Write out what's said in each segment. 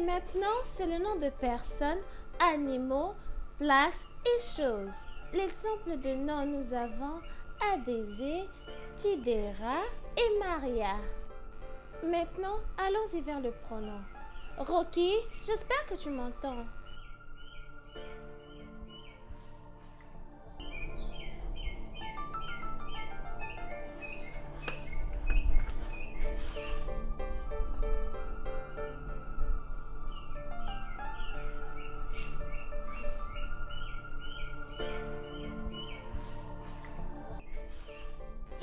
maintenant, c'est le nom de personnes, animaux, places et choses. L'exemple de nom, nous avons Adésé, Tidera et Maria. Maintenant, allons-y vers le pronom. Rocky, j'espère que tu m'entends.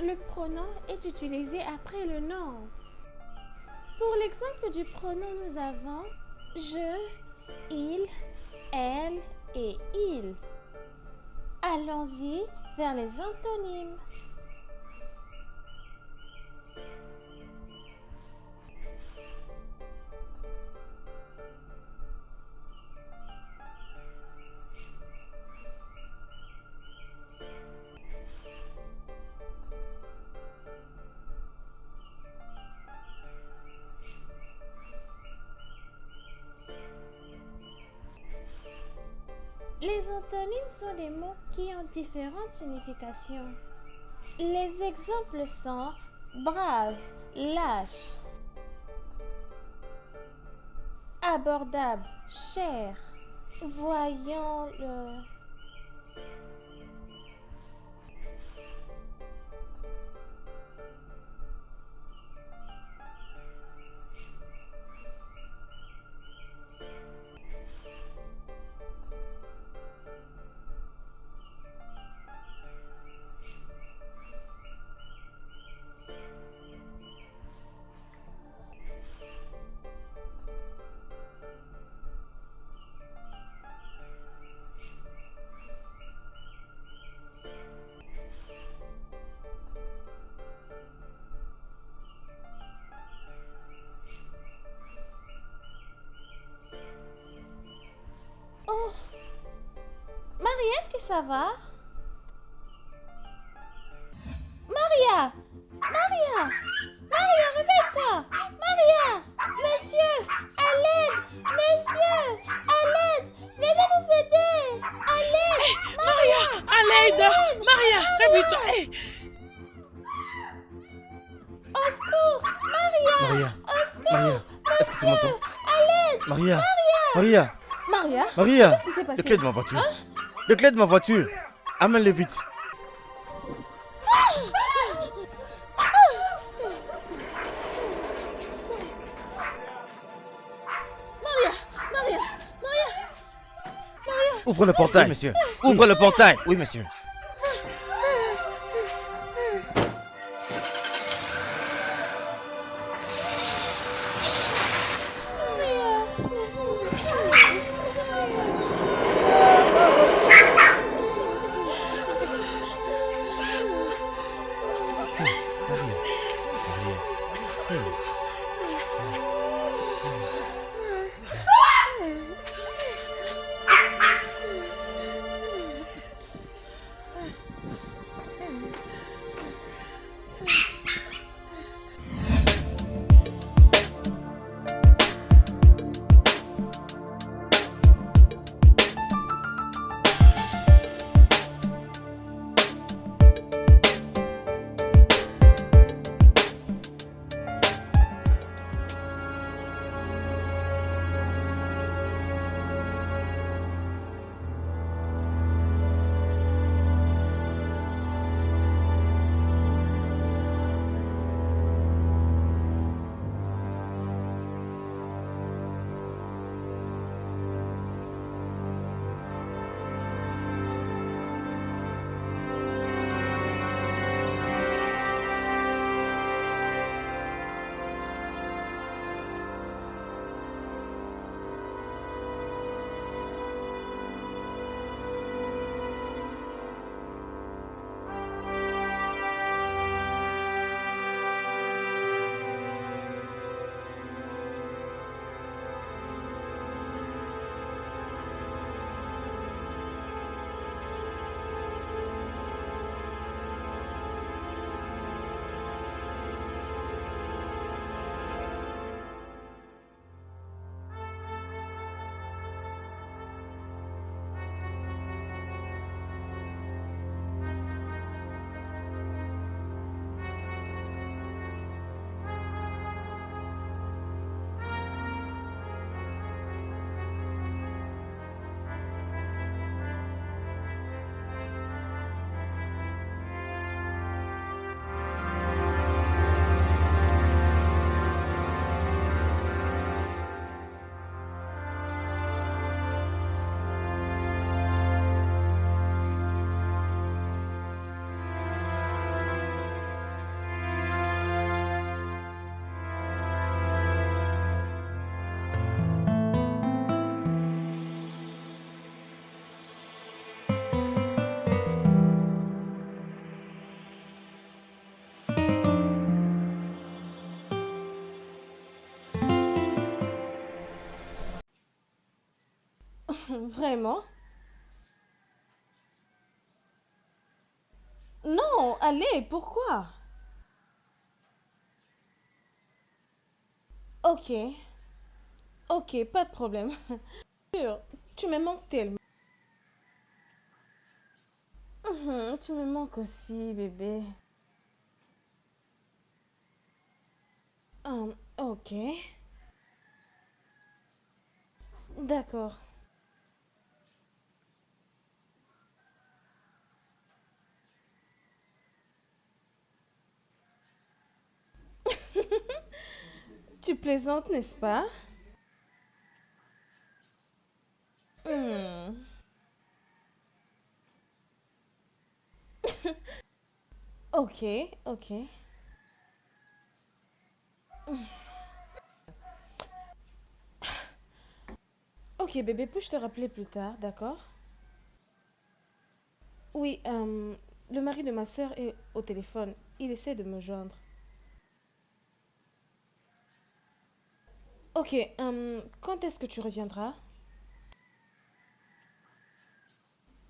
Le pronom est utilisé après le nom. Pour l'exemple du pronom, nous avons je, il, elle et il. Allons-y vers les antonymes. Les antonymes sont des mots qui ont différentes significations. Les exemples sont brave, lâche, abordable, cher. Voyons le... Oh! Maria, est-ce que ça va? Maria! Maria! Maria, réveille-toi! Maria! Monsieur! À l'aide! Monsieur! À l'aide! Venez nous aider! À l'aide! Hey, Maria! À l'aide! Maria! Réveille-toi! Hey. Au secours! Maria! Maria! Au secours! Maria! Est-ce que tu m'entends? À l'aide! Maria! Maria! Maria? Maria! Qu'est-ce qui s'est passé? Les clés de ma voiture! Les clés de ma voiture! Amène-les vite! Maria! Maria! Maria! Maria! Ouvre le portail! Oui, monsieur. Ouvre le portail! Oui, monsieur. Maria! Maria! Hey! Vraiment? Non, allez, pourquoi? Ok, ok, pas de problème. Sûr, tu me manques tellement. Tu me manques aussi, bébé. Ok, d'accord. Tu plaisantes, n'est-ce pas? Hmm. Ok, ok. Ok, bébé, peux-je te rappeler plus tard, d'accord? Oui, le mari de ma soeur est au téléphone. Il essaie de me joindre. Ok, quand est-ce que tu reviendras?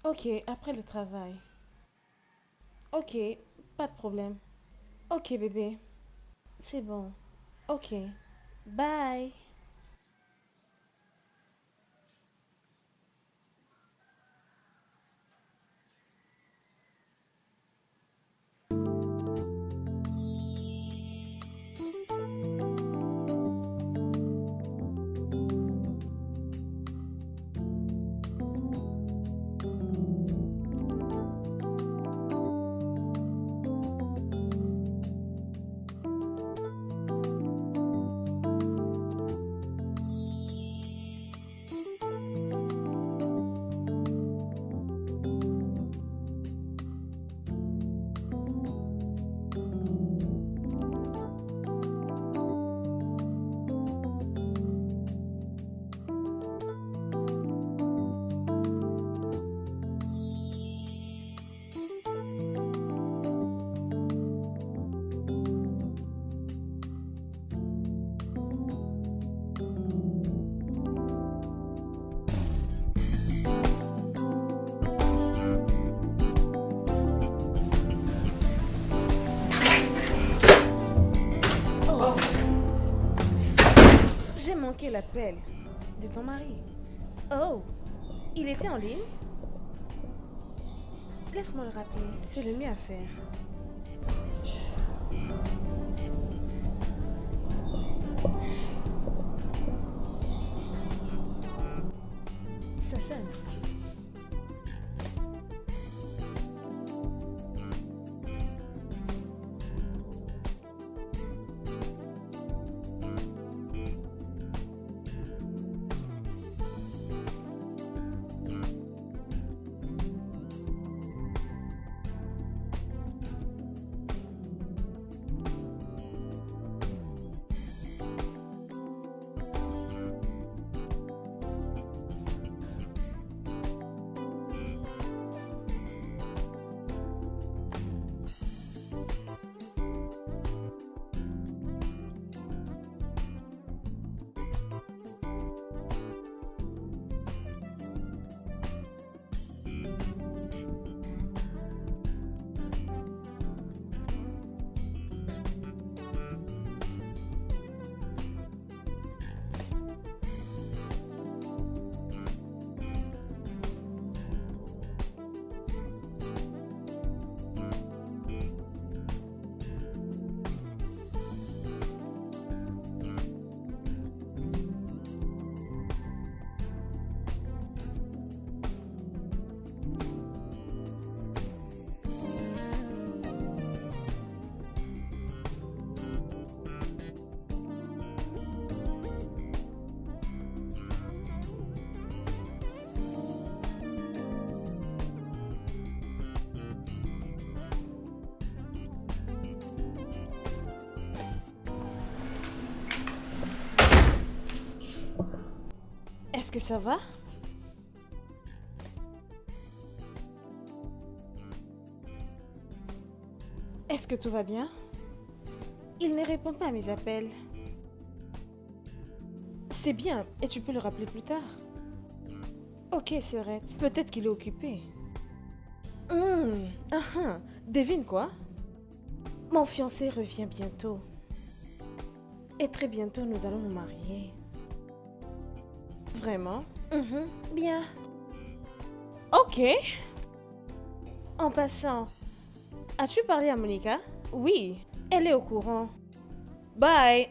Ok, après le travail. Ok, pas de problème. Ok, bébé, c'est bon. Ok, bye. Oh, j'ai manqué l'appel de ton mari. Oh, il était en ligne? Laisse-moi le rappeler, c'est le mieux à faire. Ça sonne. Est-ce que ça va? Est-ce que tout va bien? Il ne répond pas à mes appels. C'est bien, et tu peux le rappeler plus tard. Ok, Serette. Peut-être qu'il est occupé. Devine quoi? Mon fiancé revient bientôt. Et très bientôt, nous allons nous marier. Vraiment? Bien. Ok. En passant, as-tu parlé à Monica? Oui, elle est au courant. Bye.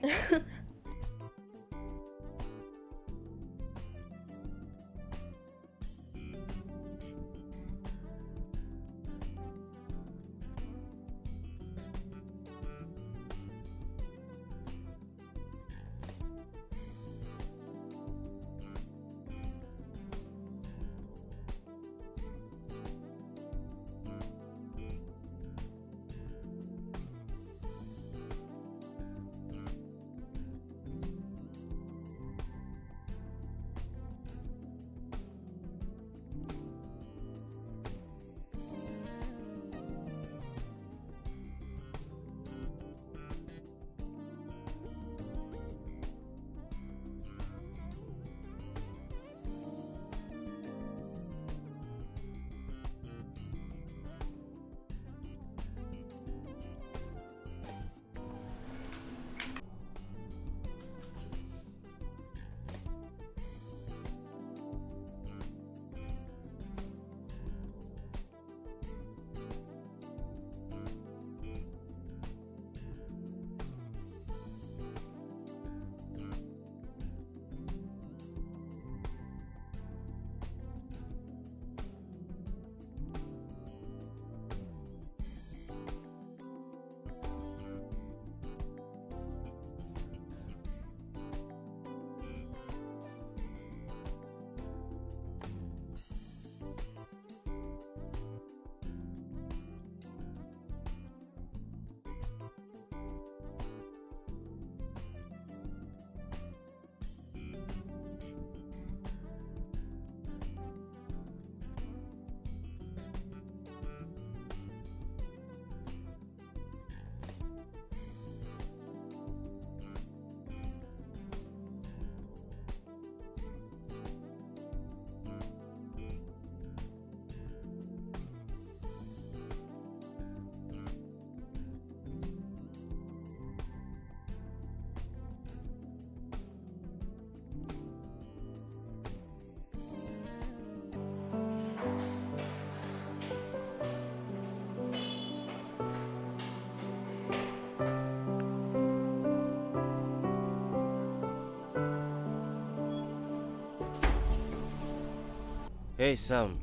Hey Sam,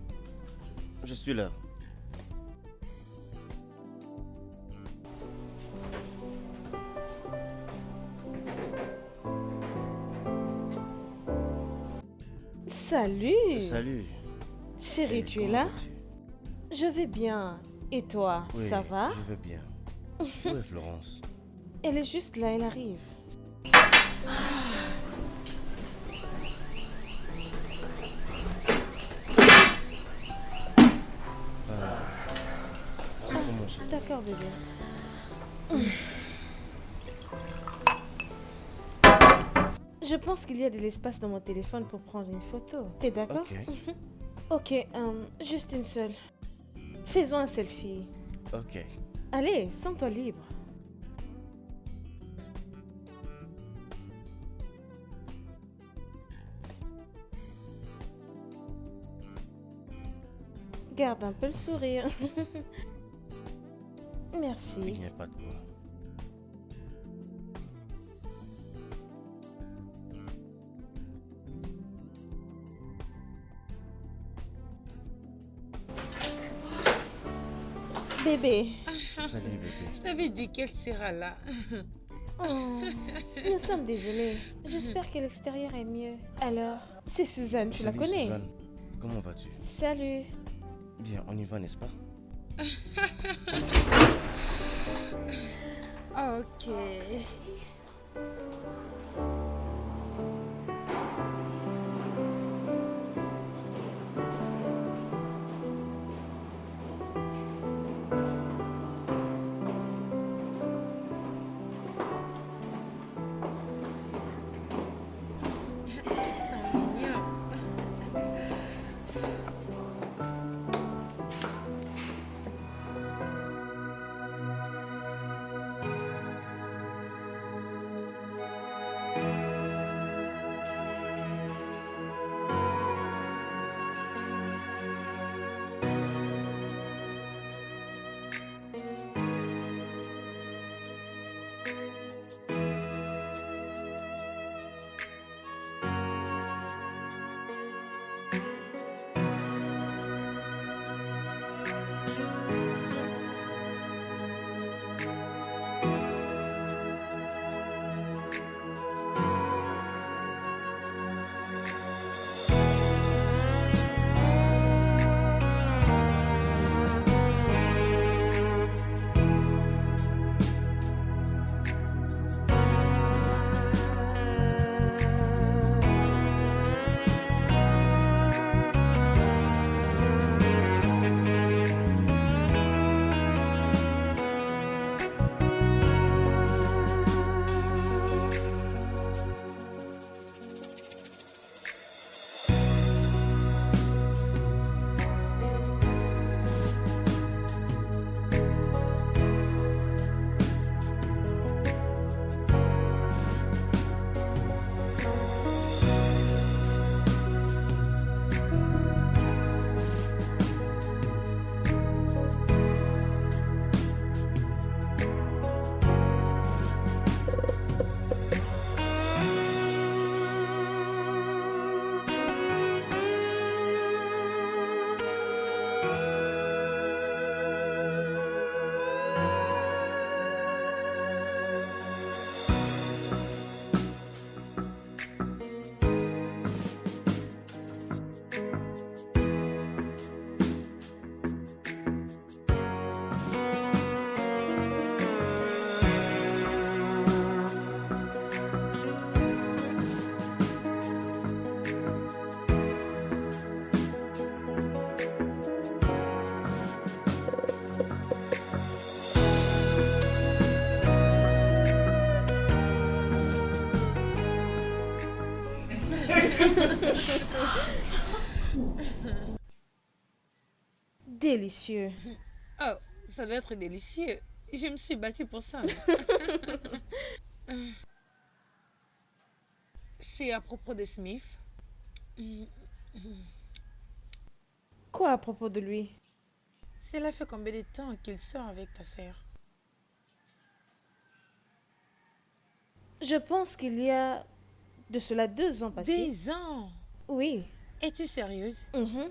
je suis là. Salut. Salut. Chérie, Hey, tu es comment là? vas-tu? Je vais bien. Et toi, Oui, ça va? je vais bien. Où est Florence? Elle est juste là, elle arrive. C'est comment chez toi? D'accord, bébé. Je pense qu'il y a de l'espace dans mon téléphone pour prendre une photo. T'es d'accord? Ok, Ok, juste une seule. Faisons un selfie. ok. Allez, sens-toi libre. Garde un peu le sourire. Il Merci. n'y a pas de quoi. Bébé. Salut bébé. Je t'avais dit qu'elle sera là. Oh, nous sommes désolés. J'espère que l'extérieur est mieux. Alors, c'est Suzanne, tu la Salut, connais? Suzanne. Comment vas-tu? Salut. Bien, on y va, n'est-ce pas? Ok. Ils sont mignons. Délicieux. Oh, ça doit être délicieux. Je me suis battue pour ça. C'est à propos de Smith. Quoi à propos de lui? Cela fait combien de temps qu'il sort avec ta sœur? Je pense qu'il y a de cela 2 ans passés. 2 ans? Oui. Es-tu sérieuse? Mhm.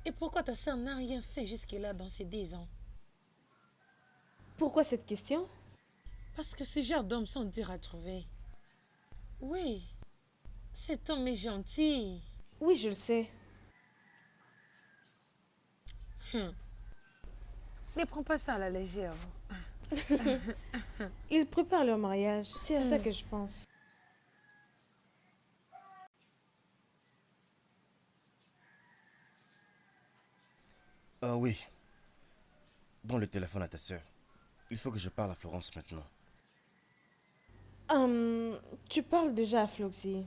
Et pourquoi ta sœur n'a rien fait jusque-là dans ces 2 ans? Pourquoi cette question? Parce que ce genre d'hommes sont durs à trouver. Oui, cet homme est gentil. Oui, je le sais. Ne prends pas ça à la légère. Ils préparent leur mariage. C'est à ça que je pense. Ah oui. Donne le téléphone à ta sœur. Il faut que je parle à Florence maintenant. Tu parles déjà à Floxy.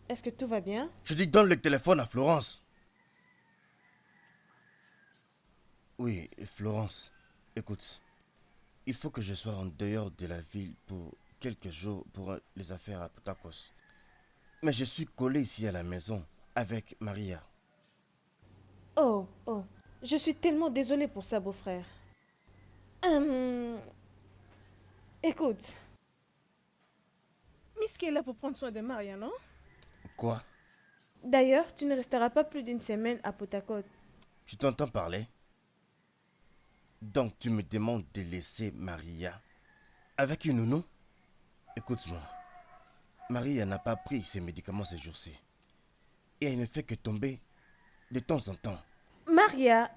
Est-ce que tout va bien? Je dis donne le téléphone à Florence. Oui, Florence, écoute. Il faut que je sois en dehors de la ville pour quelques jours pour les affaires à Potakos. Mais je suis collé ici à la maison avec Maria. Oh, oh. Je suis tellement désolée pour ça, beau-frère. Écoute. Miski est là pour prendre soin de Maria, non? Quoi? D'ailleurs, tu ne resteras pas plus d'une semaine à Potakot. Tu t'entends parler? Donc tu me demandes de laisser Maria avec une nounou? Écoute-moi. Maria n'a pas pris ses médicaments ces jours-ci. Et elle ne fait que tomber de temps en temps. Maria,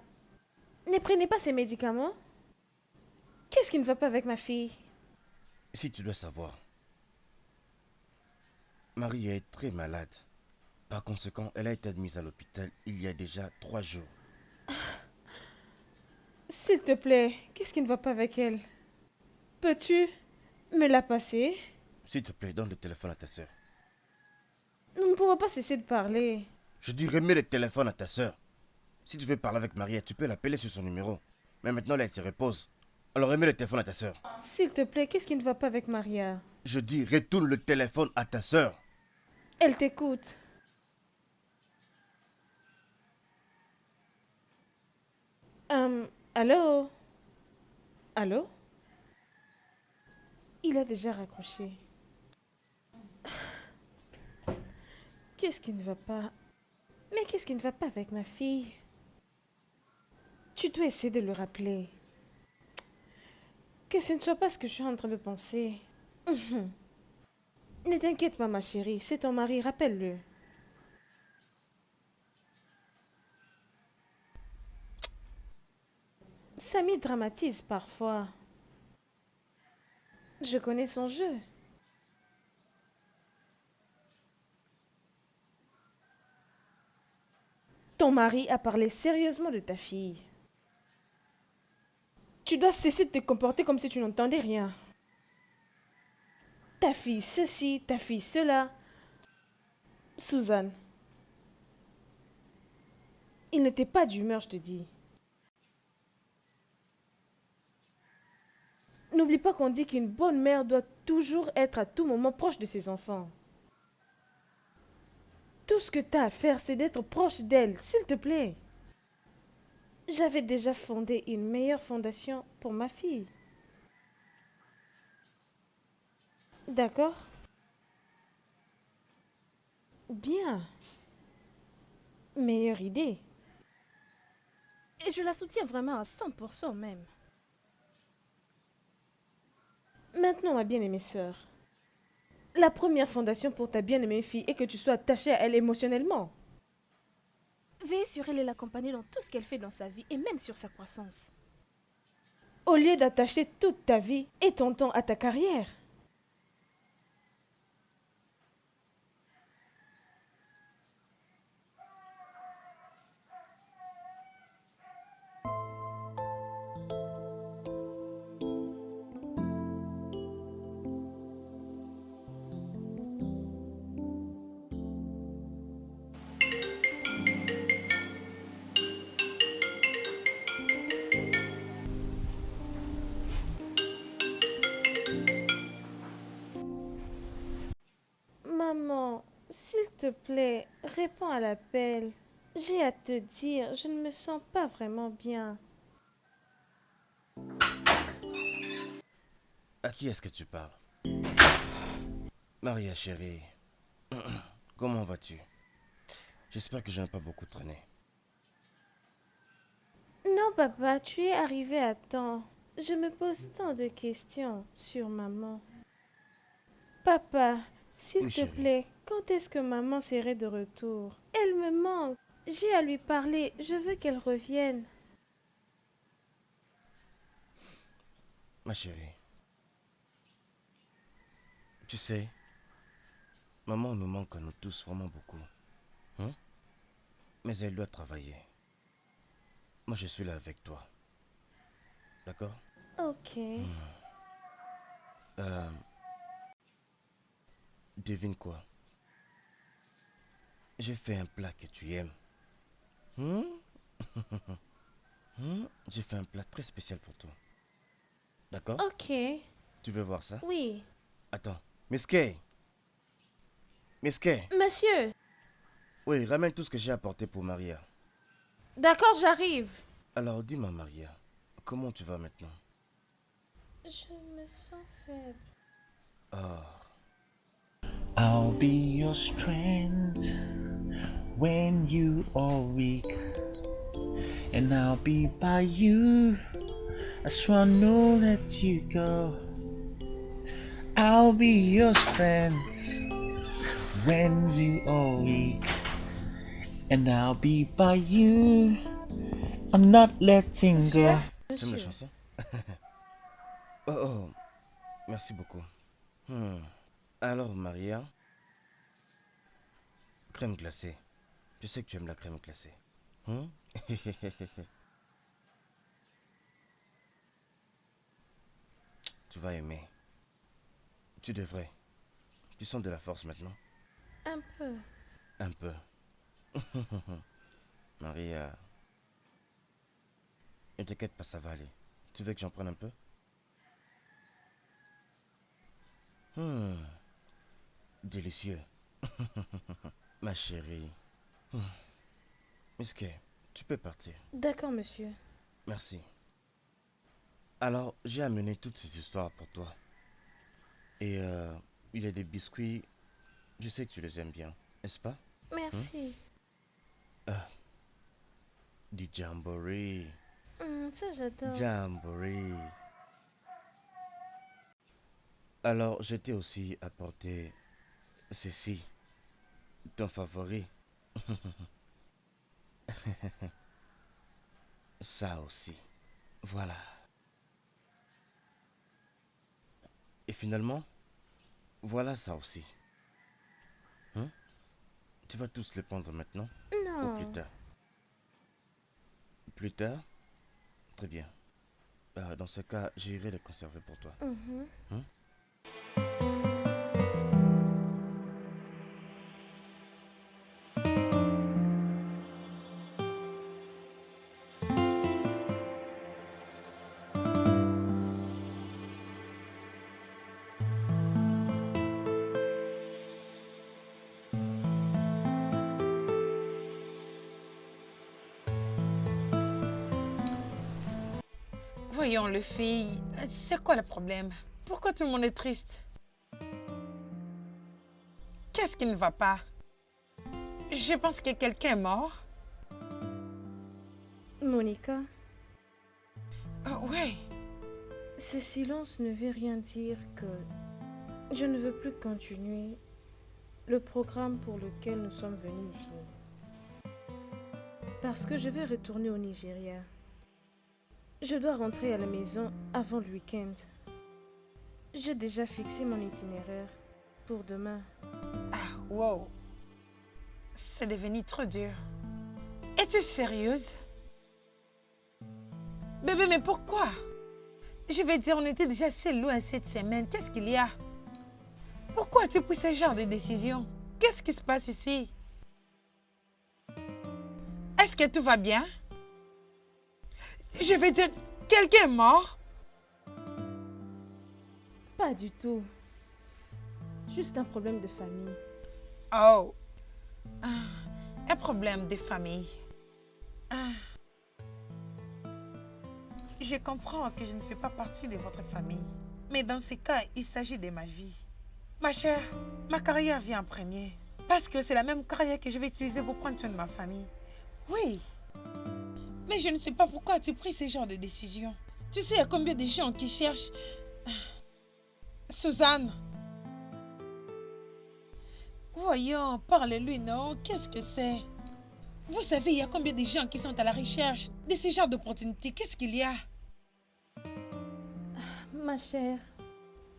ne prenez pas ces médicaments. Qu'est-ce qui ne va pas avec ma fille? Si tu dois savoir, Maria est très malade. Par conséquent, elle a été admise à l'hôpital il y a déjà 3 jours. S'il te plaît, qu'est-ce qui ne va pas avec elle? Peux-tu me la passer? S'il te plaît, donne le téléphone à ta soeur. Nous ne pourrons pas cesser de parler. Je dis remets le téléphone à ta soeur. Si tu veux parler avec Maria, tu peux l'appeler sur son numéro. Mais maintenant, là, elle se repose. Alors remets le téléphone à ta soeur. S'il te plaît, qu'est-ce qui ne va pas avec Maria? Je dis retourne le téléphone à ta soeur. Elle t'écoute. Allô? Allô? Il a déjà raccroché. Qu'est-ce qui ne va pas? Mais qu'est-ce qui ne va pas avec ma fille? Tu dois essayer de le rappeler. Que ce ne soit pas ce que je suis en train de penser. Ne t'inquiète pas, ma chérie, c'est ton mari, rappelle-le. Samy dramatise parfois. Je connais son jeu. Ton mari a parlé sérieusement de ta fille. Tu dois cesser de te comporter comme si tu n'entendais rien. Ta fille ceci, ta fille cela. Suzanne. Il n'était pas d'humeur, je te dis. N'oublie pas qu'on dit qu'une bonne mère doit toujours être à tout moment proche de ses enfants. Tout ce que tu as à faire, c'est d'être proche d'elle, s'il te plaît. J'avais déjà fondé une meilleure fondation pour ma fille. D'accord? Bien. Meilleure idée. Et je la soutiens vraiment à 100% même. Maintenant, ma bien-aimée sœur, la première fondation pour ta bien-aimée fille est que tu sois attachée à elle émotionnellement. Veille sur elle et l'accompagner dans tout ce qu'elle fait dans sa vie et même sur sa croissance. Au lieu d'attacher toute ta vie et ton temps à ta carrière. plaît, réponds à l'appel. J'ai à te dire, je ne me sens pas vraiment bien. À qui est-ce que tu parles? Maria chérie, comment vas-tu? J'espère que je n'ai pas beaucoup traîné. Non, papa, tu es arrivé à temps. Je me pose tant de questions sur maman. Papa, s'il Oui, te chérie. plaît, quand est-ce que maman serait de retour? Elle me manque. J'ai à lui parler. Je veux qu'elle revienne. Ma chérie, tu sais, maman nous manque à nous tous vraiment beaucoup. Hein? Mais elle doit travailler. Moi, je suis là avec toi. D'accord? Ok. Euh, Devine quoi? J'ai fait un plat que tu aimes. Hmm? J'ai fait un plat très spécial pour toi. D'accord? Ok. Tu veux voir ça? Oui. Attends. Miss Kay! Miss Kay! Monsieur. Oui, ramène tout ce que j'ai apporté pour Maria. D'accord, j'arrive. Alors, dis-moi, Maria, comment tu vas maintenant? Je me sens faible. Oh, I'll be your strength when you are weak, and I'll be by you. I swear no let you go. I'll be your strength when you are weak, and I'll be by you. I'm not letting go. tu aimes la chanson? Oh, merci beaucoup. Alors, Maria, crème glacée. Je sais que tu aimes la crème glacée. Hmm? Tu vas aimer. Tu devrais. Tu sens de la force maintenant? Un peu. Un peu. Maria, ne t'inquiète pas, ça va aller. Tu veux que j'en prenne un peu? Délicieux. Ma chérie. Miss Kay, tu peux partir. D'accord, monsieur. Merci. Alors, j'ai amené toutes ces histoires pour toi. Et il y a des biscuits. Je sais que tu les aimes bien, n'est-ce pas? Merci. Du jamboree. Ça, j'adore. Jamboree. Alors, je t'ai aussi apporté ceci, ton favori. Ça aussi. Voilà. Et finalement, voilà ça aussi. Tu vas tous les prendre maintenant ou Non. plus tard? Plus tard? Très bien. Dans ce cas, j'irai les conserver pour toi. Voyons, les filles, c'est quoi le problème? Pourquoi tout le monde est triste? Qu'est-ce qui ne va pas? Je pense que quelqu'un est mort. Monica, Oui. ce silence ne veut rien dire que je ne veux plus continuer le programme pour lequel nous sommes venus ici. Parce que je vais retourner au Nigeria. Je dois rentrer à la maison avant le week-end. J'ai déjà fixé mon itinéraire pour demain. Ah, wow. C'est devenu trop dur. Es-tu sérieuse? Bébé, mais pourquoi? Je vais dire, on était déjà assez loin cette semaine. Qu'est-ce qu'il y a? Pourquoi as-tu pris ce genre de décision? Qu'est-ce qui se passe ici? Est-ce que tout va bien? Je vais dire, quelqu'un est mort? Pas du tout. Juste un problème de famille. Oh, Un problème de famille. Ah. Je comprends que je ne fais pas partie de votre famille. Mais dans ce cas, il s'agit de ma vie. Ma chère, ma carrière vient en premier. Parce que c'est la même carrière que je vais utiliser pour prendre soin de ma famille. Oui. Mais je ne sais pas pourquoi tu as pris ce genre de décision. Tu sais, il y a combien de gens qui cherchent... Suzanne. Voyons, parle-lui, non? Qu'est-ce que c'est? Vous savez, il y a combien de gens qui sont à la recherche de ce genre d'opportunités? Qu'est-ce qu'il y a? Ma chère,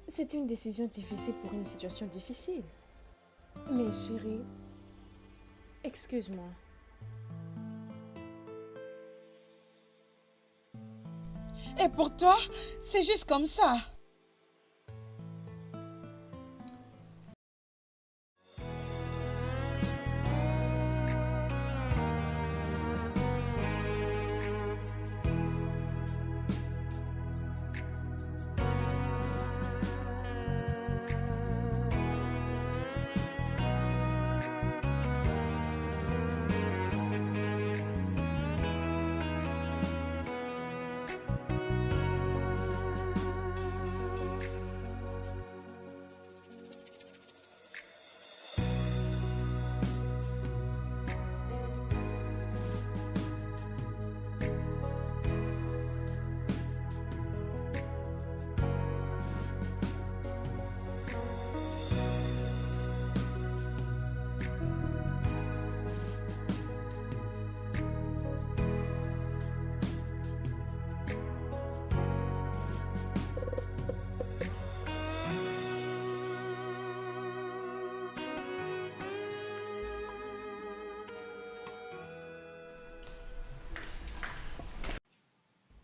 c'est une décision difficile pour une situation difficile. Mais chérie, excuse-moi. Et pour toi, c'est juste comme ça.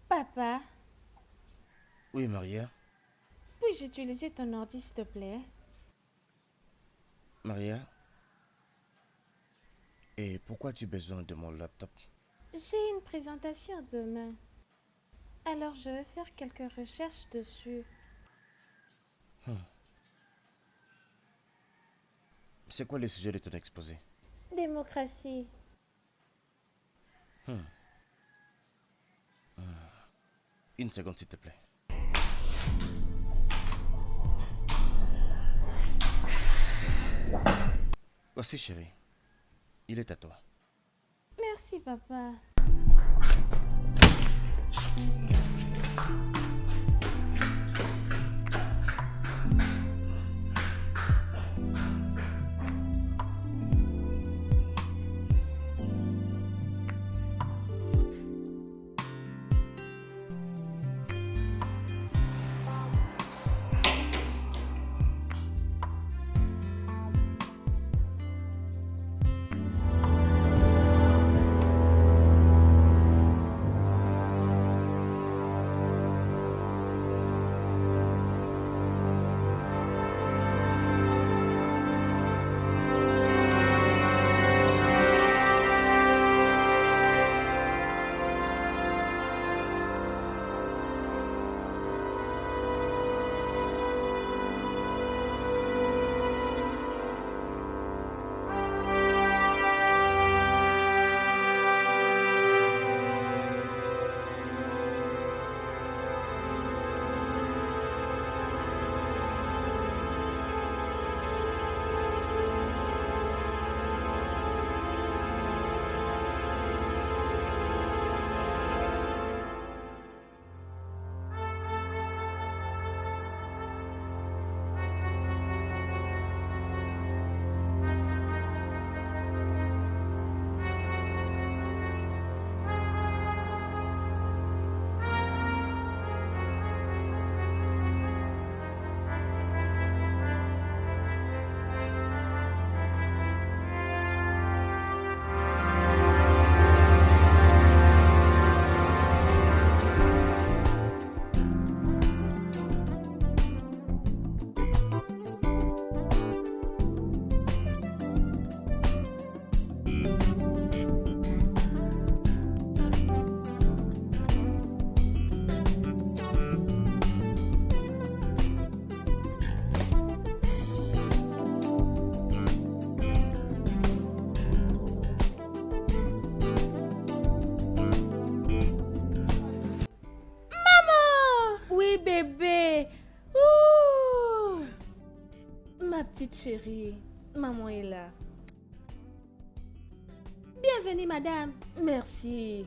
Papa, Oui, Maria. puis-je utiliser ton ordi, s'il te plaît? Maria. Et pourquoi as-tu besoin de mon laptop? J'ai une présentation demain. Alors, je vais faire quelques recherches dessus. C'est quoi le sujet de ton exposé? Démocratie. Une seconde, s'il te plaît. Voici, chérie. Il est à toi. Merci, papa. petite chérie. Maman est là. Bienvenue, madame. Merci.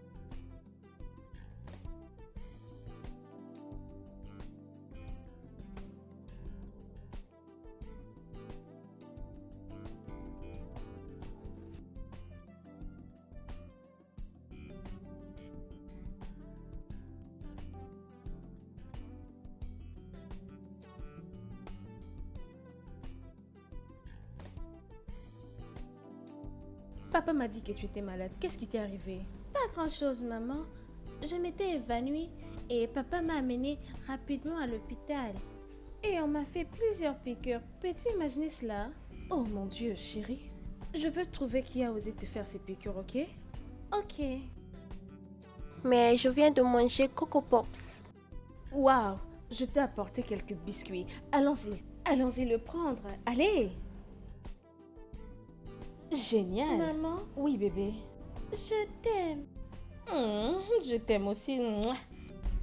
Papa m'a dit que tu étais malade. Qu'est-ce qui t'est arrivé? Pas grand-chose, maman. Je m'étais évanouie et papa m'a amenée rapidement à l'hôpital. Et on m'a fait plusieurs piqûres. Peux-tu imaginer cela? Oh mon Dieu, chérie. Je veux trouver qui a osé te faire ces piqûres, ok? Ok. Mais je viens de manger Coco Pops. Waouh, je t'ai apporté quelques biscuits. Allons-y, allons-y le prendre. Allez. Génial. Maman, Oui, bébé. je t'aime. Je t'aime aussi. Mouah.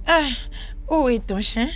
Ah, où est ton chien?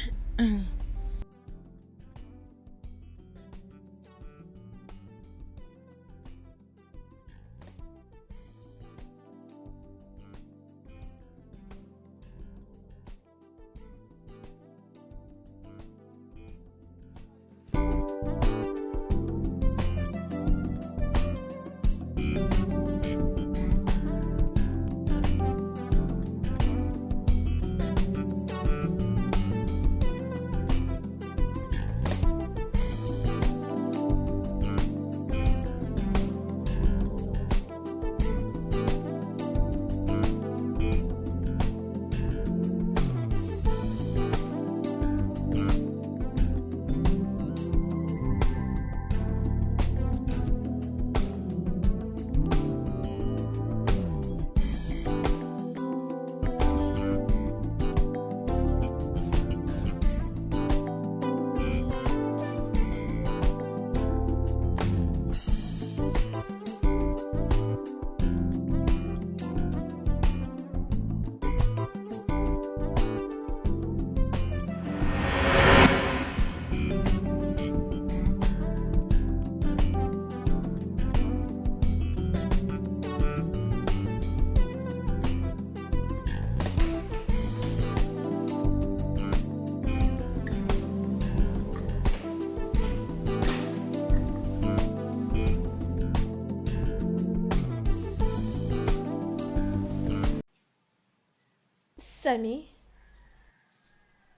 Samy,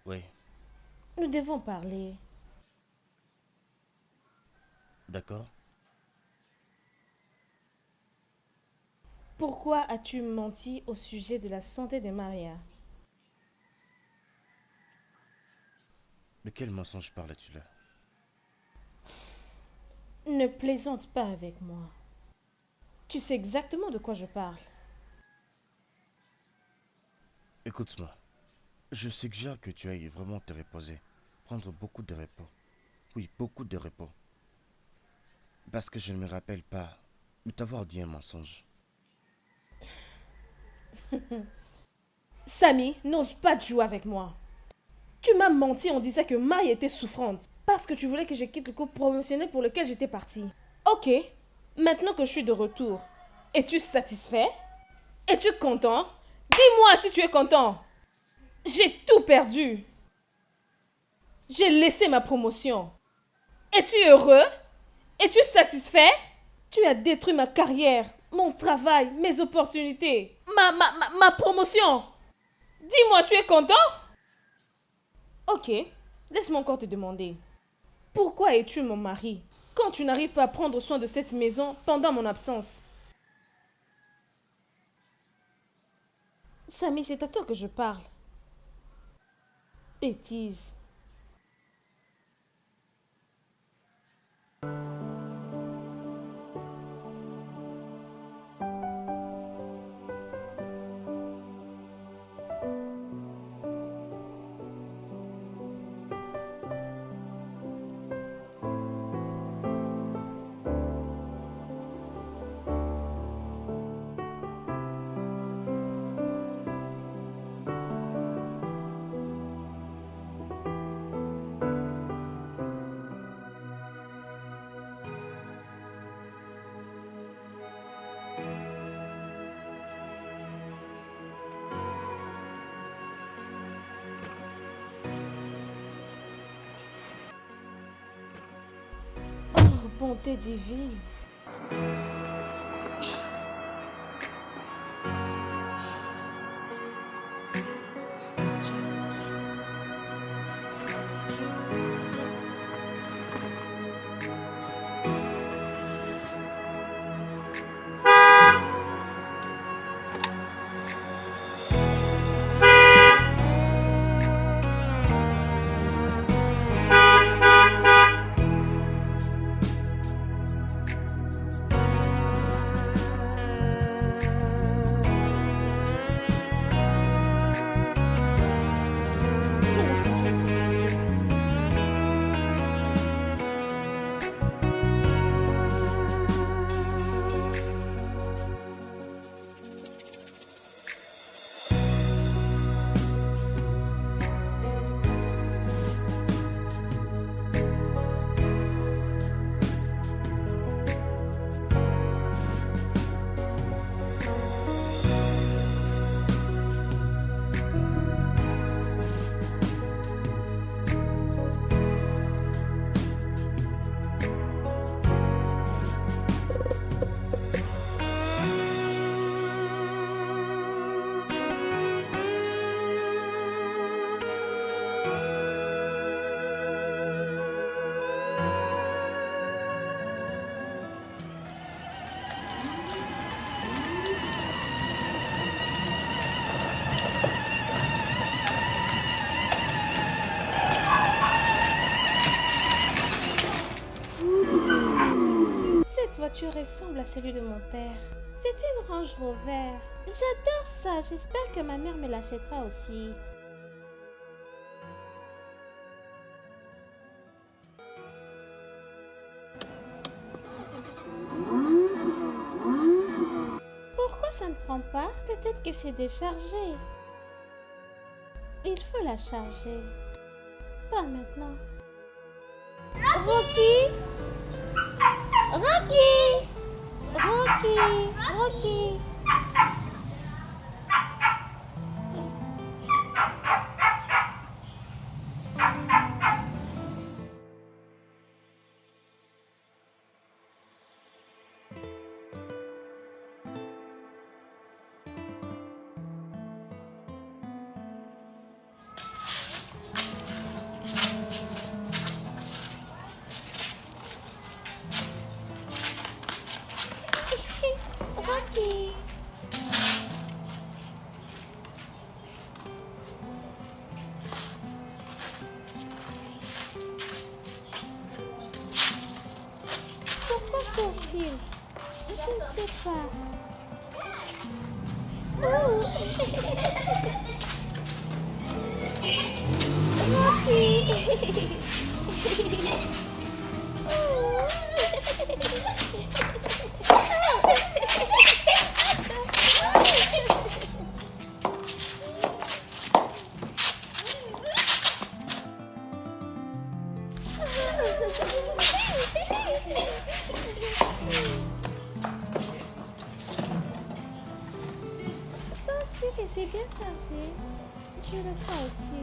Oui, nous devons parler. d'accord. Pourquoi as-tu menti au sujet de la santé de Maria? De quel mensonge parles-tu là? Ne plaisante pas avec moi. Tu sais exactement de quoi je parle. Écoute-moi, je suggère que tu ailles vraiment te reposer. Prendre beaucoup de repos. Oui, beaucoup de repos. Parce que je ne me rappelle pas de t'avoir dit un mensonge. Samy, n'ose pas jouer avec moi. Tu m'as menti en disant que Marie était souffrante parce que tu voulais que je quitte le cours promotionnel pour lequel j'étais partie. Ok, maintenant que je suis de retour, es-tu satisfait? Es-tu content? Dis-moi si tu es content. J'ai tout perdu. J'ai laissé ma promotion. Es-tu heureux? Es-tu satisfait? Tu as détruit ma carrière, mon travail, mes opportunités, ma promotion. Dis-moi, tu es content? Ok, laisse-moi encore te demander. Pourquoi es-tu mon mari quand tu n'arrives pas à prendre soin de cette maison pendant mon absence? Samy, c'est à toi que je parle. Bêtise. bonté divine. Cette voiture ressemble à celle de mon père. C'est une Range Rover. J'adore ça. J'espère que ma mère me l'achètera aussi. Pourquoi ça ne prend pas? Peut-être que c'est déchargé. Il faut la charger. Pas maintenant. Rocky! Rocky! Rocky! Rocky! Rocky! Pourquoi court-il? Je ne sais pas. Oh. Rocky! Penses-tu que c'est bien chargé? Je le crois aussi.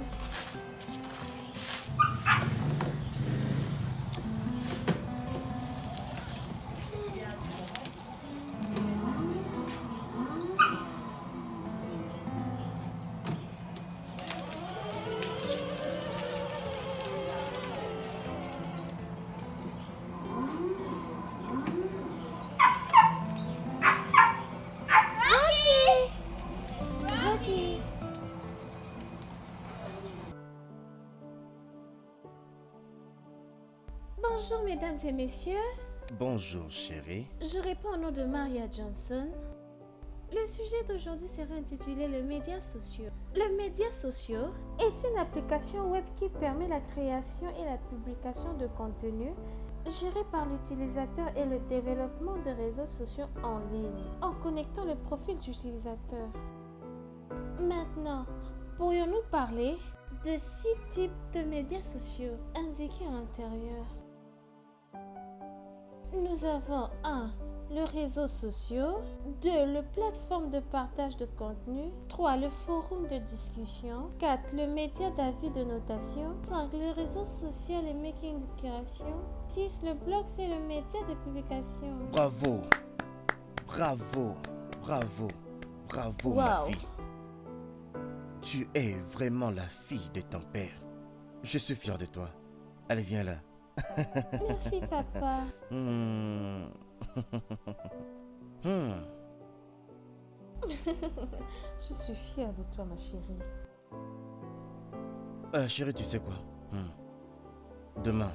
Rocky! Bonjour mesdames et messieurs. Bonjour, chérie. Je réponds au nom de Maria Johnson. Le sujet d'aujourd'hui sera intitulé le médias sociaux. Le médias sociaux est une application web qui permet la création et la publication de contenu géré par l'utilisateur et le développement de réseaux sociaux en ligne en connectant le profil d'utilisateur. Maintenant, pourrions-nous parler de 6 types de médias sociaux indiqués à l'intérieur? Nous avons 1. le réseau social. 2. Le plateforme de partage de contenu. 3. Le forum de discussion. 4. Le média d'avis de notation. 5. Le réseau social et making de création. 6. Le blog, c'est le média de publication. Bravo. Bravo. Bravo. Bravo, ma Wow. fille. Tu es vraiment la fille de ton père. Je suis fier de toi. Allez, viens là. Merci, papa. Hmm. Hmm. Je suis fière de toi, ma chérie. Chérie, tu sais quoi? Demain,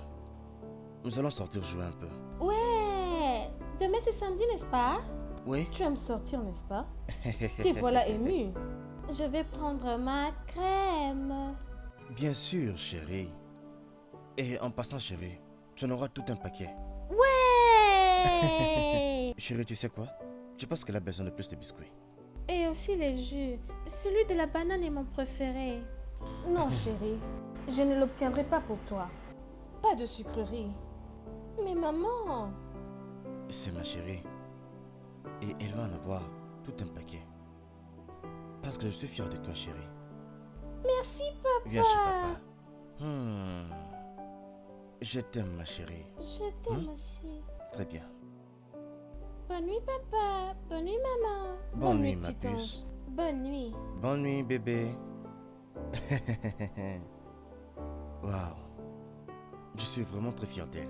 nous allons sortir jouer un peu. Ouais. Demain, c'est samedi, n'est-ce pas? Oui? Tu aimes sortir, n'est-ce pas? Te voilà émue. Je vais prendre ma crème. Bien sûr, chérie. Et en passant, chérie, tu en auras tout un paquet. Ouais. Chérie, tu sais quoi? Je pense qu'elle a besoin de plus de biscuits. Et aussi les jus. Celui de la banane est mon préféré. Non, chérie. Je ne l'obtiendrai pas pour toi. Pas de sucrerie. Mais maman. C'est ma chérie. Et elle va en avoir tout un paquet. Parce que je suis fier de toi, chérie. Merci, papa. Viens chez papa. Je t'aime, ma chérie. Je t'aime aussi. Très bien. Bonne nuit, papa. Bonne nuit, maman. Bonne nuit, ma petit puce. Bonne nuit. Bonne nuit, bébé. Waouh. Je suis vraiment très fier d'elle.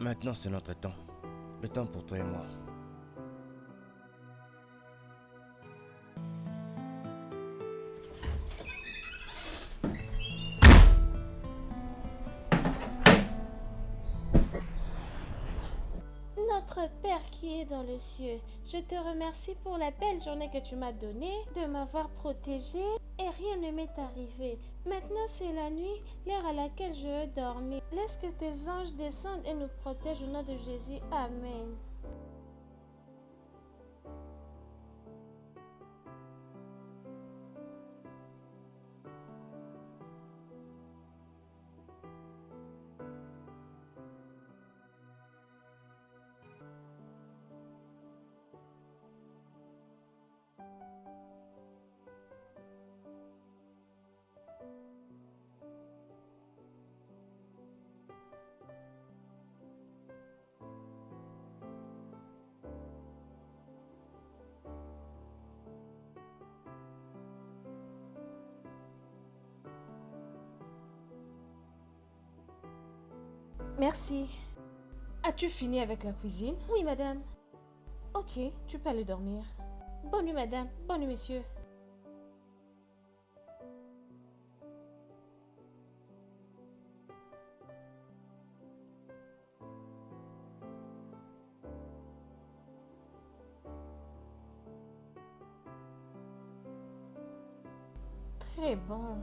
Maintenant, c'est notre temps. Le temps pour toi et moi. Notre Père qui est dans le ciel, je te remercie pour la belle journée que tu m'as donnée, de m'avoir protégée et rien ne m'est arrivé. Maintenant c'est la nuit, l'heure à laquelle je veux dormir. Laisse que tes anges descendent et nous protègent au nom de Jésus. Amen. Merci. As-tu fini avec la cuisine? Oui, madame. Ok, tu peux aller dormir. Bonne nuit, madame. Bonne nuit, monsieur. Très bon.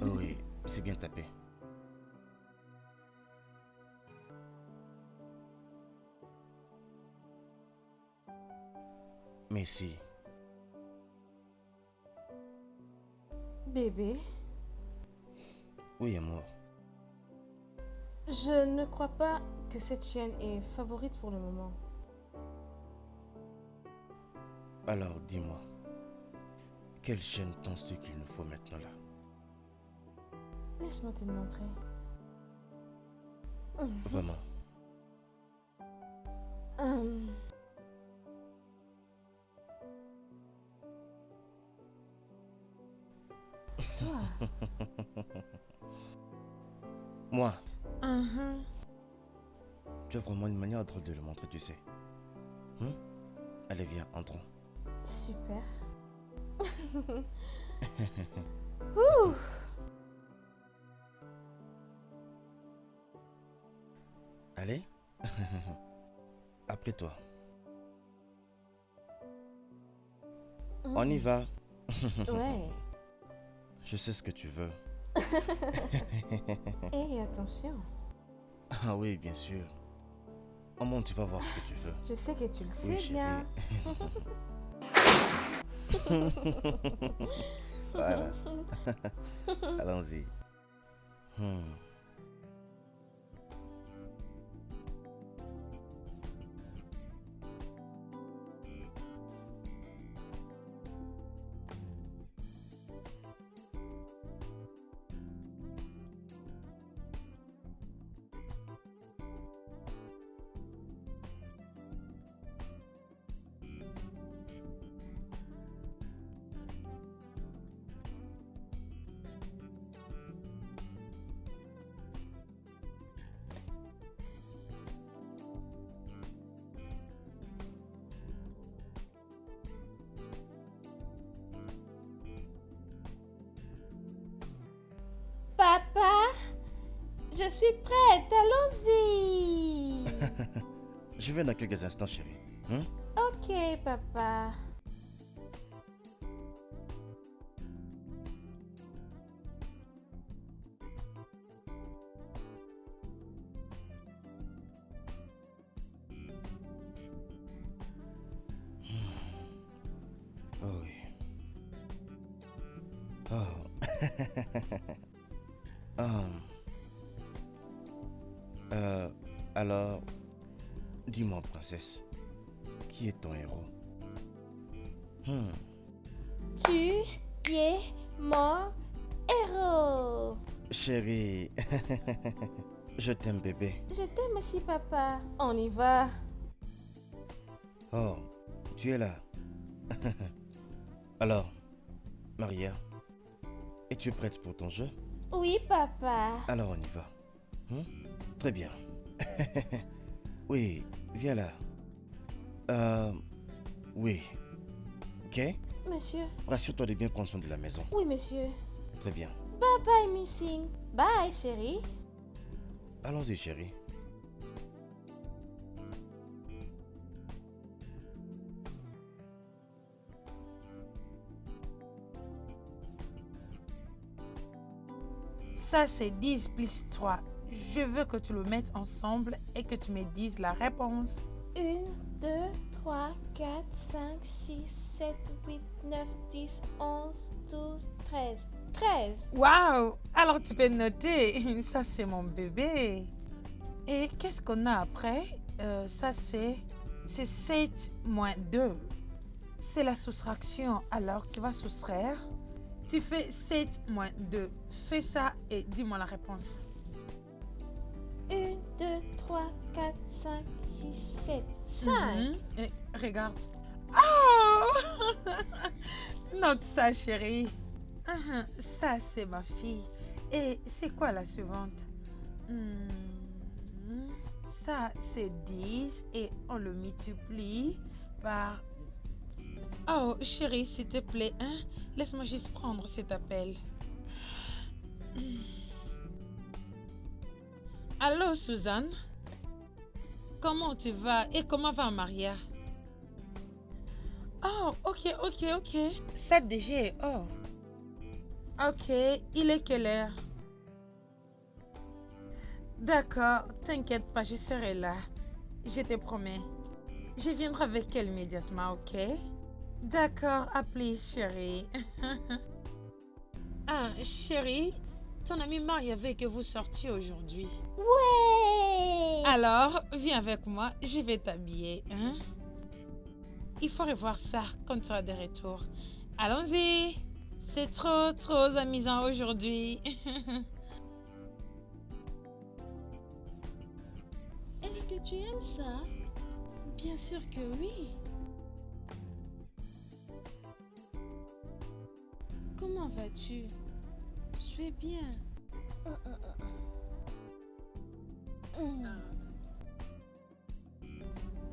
Oh oui, c'est bien tapé. Merci. Bébé, Oui, amour. je ne crois pas que cette chienne est favorite pour le moment. Alors, dis-moi, quelle chaîne penses-tu qu'il nous faut maintenant là? Laisse-moi te le montrer. Vraiment. Toi. Moi, tu as vraiment une manière drôle de le montrer, tu sais. Allez, viens, entrons. Super. Allez. Après toi. On y va. Ouais. Je sais ce que tu veux. Et attention, Ah oui, bien sûr. Oh mon, tu vas voir ce que tu veux. je sais que tu le sais Oui, chérie. bien. Voilà. Allons-y. Je suis prête, allons-y. Je viens dans quelques instants, chérie. Hein? Ok, papa. Oh oui. Oh. Ah. Alors, dis-moi, princesse, qui est ton héros? Tu es mon héros. Chérie, je t'aime, bébé. Je t'aime aussi, papa. On y va. Oh, tu es là. Alors, Maria, es-tu prête pour ton jeu? Oui, papa. Alors on y va. Très bien. Oui, viens là. Oui. Ok? Monsieur. Rassure-toi de bien prendre soin de la maison. Oui, monsieur. Très bien. Bye bye, missing. Bye, chérie. Allons-y, chérie. Ça, c'est 10 plus 3. Je veux que tu le mettes ensemble et que tu me dises la réponse. 1, 2, 3, 4, 5, 6, 7, 8, 9, 10, 11, 12, 13. 13. Waouh! Alors tu peux noter. Ça, c'est mon bébé. Et qu'est-ce qu'on a après? Ça, c'est 7 moins 2. C'est la soustraction. Alors, tu vas soustraire. Tu fais 7 moins 2. Fais ça et dis-moi la réponse. 1, 2, 3, 4, 5, 6, 7. 5. Et regarde. Oh! Note ça, chérie. Ça, c'est ma fille. Et c'est quoi la suivante? Ça, c'est 10 et on le multiplie par... Oh, chérie, s'il te plaît, hein? Laisse-moi juste prendre cet appel. Allô, Suzanne? Comment tu vas? Et comment va Maria? Oh, ok. 7 DG, oh. Ok, il est quelle heure? D'accord, t'inquiète pas, je serai là. Je te promets. Je viendrai avec elle immédiatement, ok? D'accord, à plus, chérie. Ah, chérie, ton amie Maria veut que vous sortiez aujourd'hui. Ouais. Alors, viens avec moi, je vais t'habiller, hein? Il faut revoir ça quand tu seras de retour. Allons-y! C'est trop amusant aujourd'hui. Est-ce que tu aimes ça? Bien sûr que oui. Comment vas-tu? Je vais bien.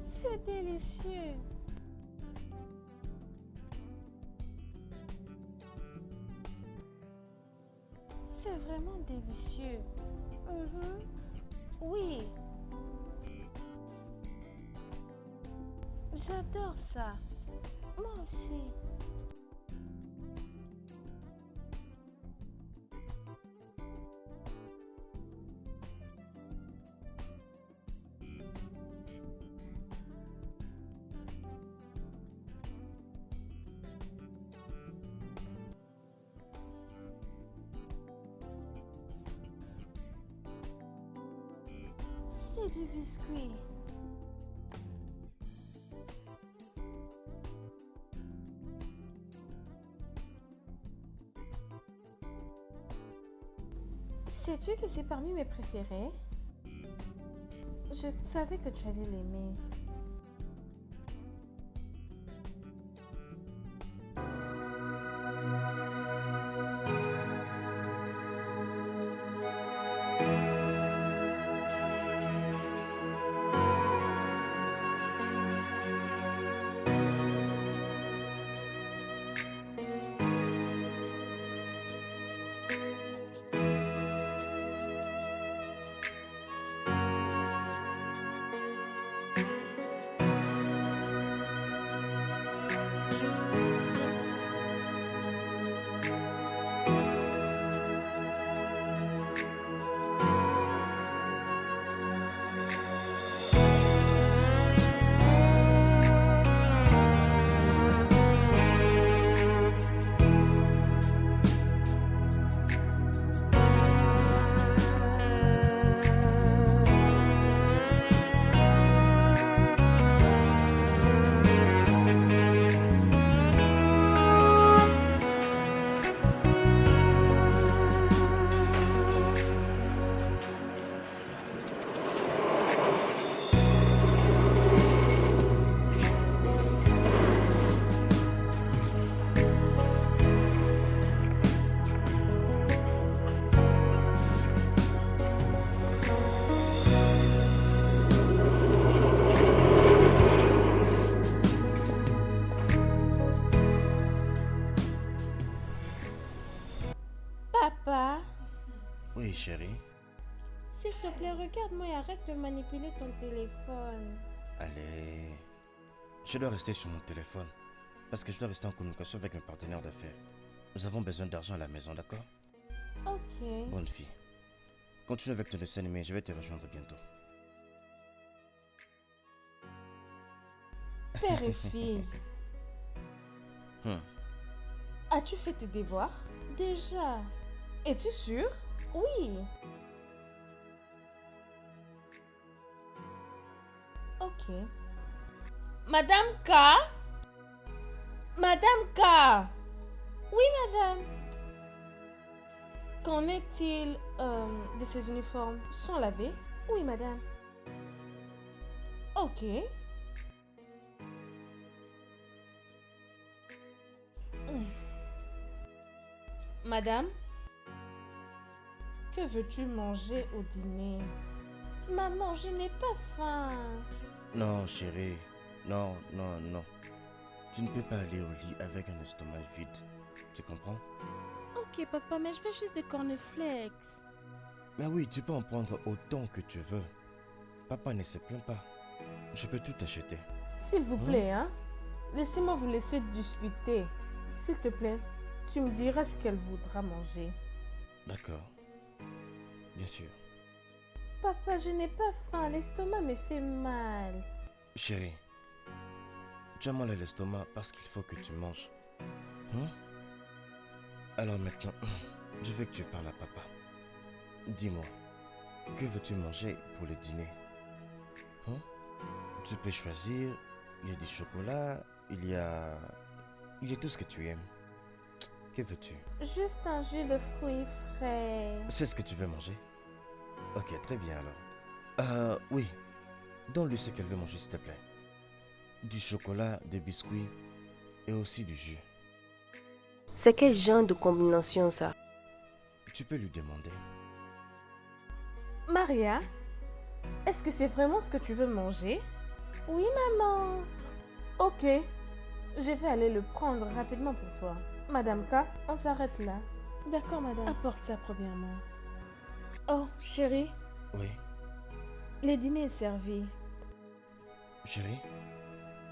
C'est délicieux. C'est vraiment délicieux. Oui. J'adore ça. Moi aussi. C'est du biscuit. Sais-tu que c'est parmi mes préférés? Je savais que tu allais l'aimer. Chérie, S'il te plaît, regarde-moi et arrête de manipuler ton téléphone. allez. Je dois rester sur mon téléphone. Parce que je dois rester en communication avec mes partenaires d'affaires. Nous avons besoin d'argent à la maison, d'accord? Ok. Bonne fille. Continue avec ton dessin animé, je vais te rejoindre bientôt. Père et fille, Hmm. as-tu fait tes devoirs? Déjà. Es-tu sûr? Oui. Ok. Madame K? Madame K? Oui, madame. Qu'en est-il de ces uniformes? Sont lavés? Oui, madame. Ok. Hmm. Madame, que veux-tu manger au dîner? Maman, je n'ai pas faim. Non, chérie. Non, non, non. Tu ne peux pas aller au lit avec un estomac vide. Tu comprends? Ok, papa, mais je veux juste des cornflakes. Mais oui, tu peux en prendre autant que tu veux. Papa ne se plaint pas. Je peux tout acheter. S'il vous plaît, hein? Laissez-moi vous laisser discuter. S'il te plaît, tu me diras ce qu'elle voudra manger. D'accord. Bien sûr. Papa, je n'ai pas faim. L'estomac me fait mal. Chérie, tu as mal à l'estomac parce qu'il faut que tu manges. Hein? Alors maintenant, je veux que tu parles à papa. Dis-moi, que veux-tu manger pour le dîner? Hein? Tu peux choisir, il y a du chocolat, il y a tout ce que tu aimes. Que veux-tu? Juste un jus de fruits frais. C'est ce que tu veux manger? Ok, très bien alors. Oui. Donne-lui ce qu'elle veut manger, s'il te plaît. Du chocolat, des biscuits et aussi du jus. C'est quel genre de combinaison ça? Tu peux lui demander. Maria, est-ce que c'est vraiment ce que tu veux manger? Oui, maman. Ok, je vais aller le prendre rapidement pour toi. Madame K, on s'arrête là. D'accord, madame. Apporte ça premièrement. Oh, chérie, Oui. le dîner est servi. Chérie,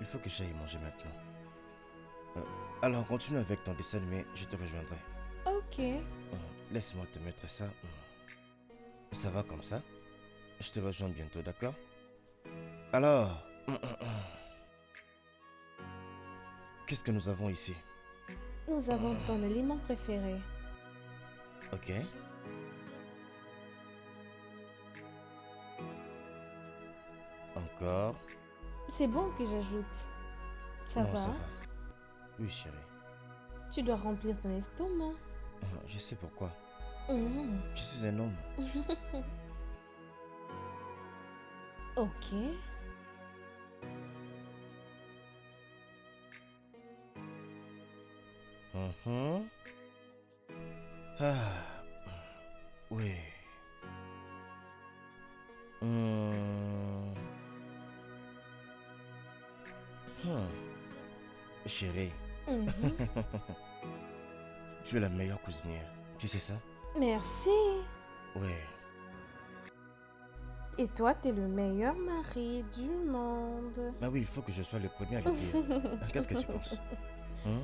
il faut que j'aille manger maintenant. Alors continue avec ton dessin animé, je te rejoindrai. Ok. Laisse-moi te mettre ça. Ça va comme ça? Je te rejoins bientôt, d'accord? Alors, qu'est-ce que nous avons ici? Nous avons ton aliment préféré. Ok. Encore. C'est bon que j'ajoute. Ça Non, va? ça va. Oui, chérie. Tu dois remplir ton estomac. Je sais pourquoi. Mhm. Je suis un homme. Ok. Mhm. Ah, oui. Chérie, Mhm. tu es la meilleure cuisinière. Tu sais ça? Merci. Oui. Et toi, t'es le meilleur mari du monde. Bah oui, il faut que je sois le premier à le dire. Qu'est-ce que tu penses? Hein?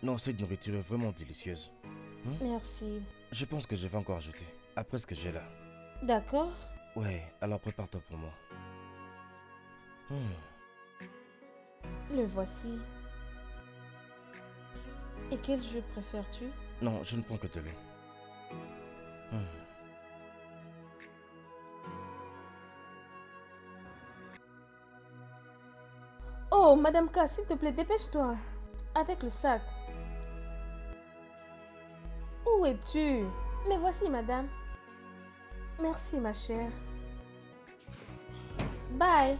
Non, cette nourriture est vraiment délicieuse. Merci. Je pense que je vais encore ajouter. Après ce que j'ai là. D'accord. Ouais, alors prépare-toi pour moi. Le voici. Et quel jeu préfères-tu? Non, je ne prends que de l'eau. Oh, Madame K, s'il te plaît, dépêche-toi. Avec le sac. Où es-tu? Mais voici, madame. Merci, ma chère. Bye.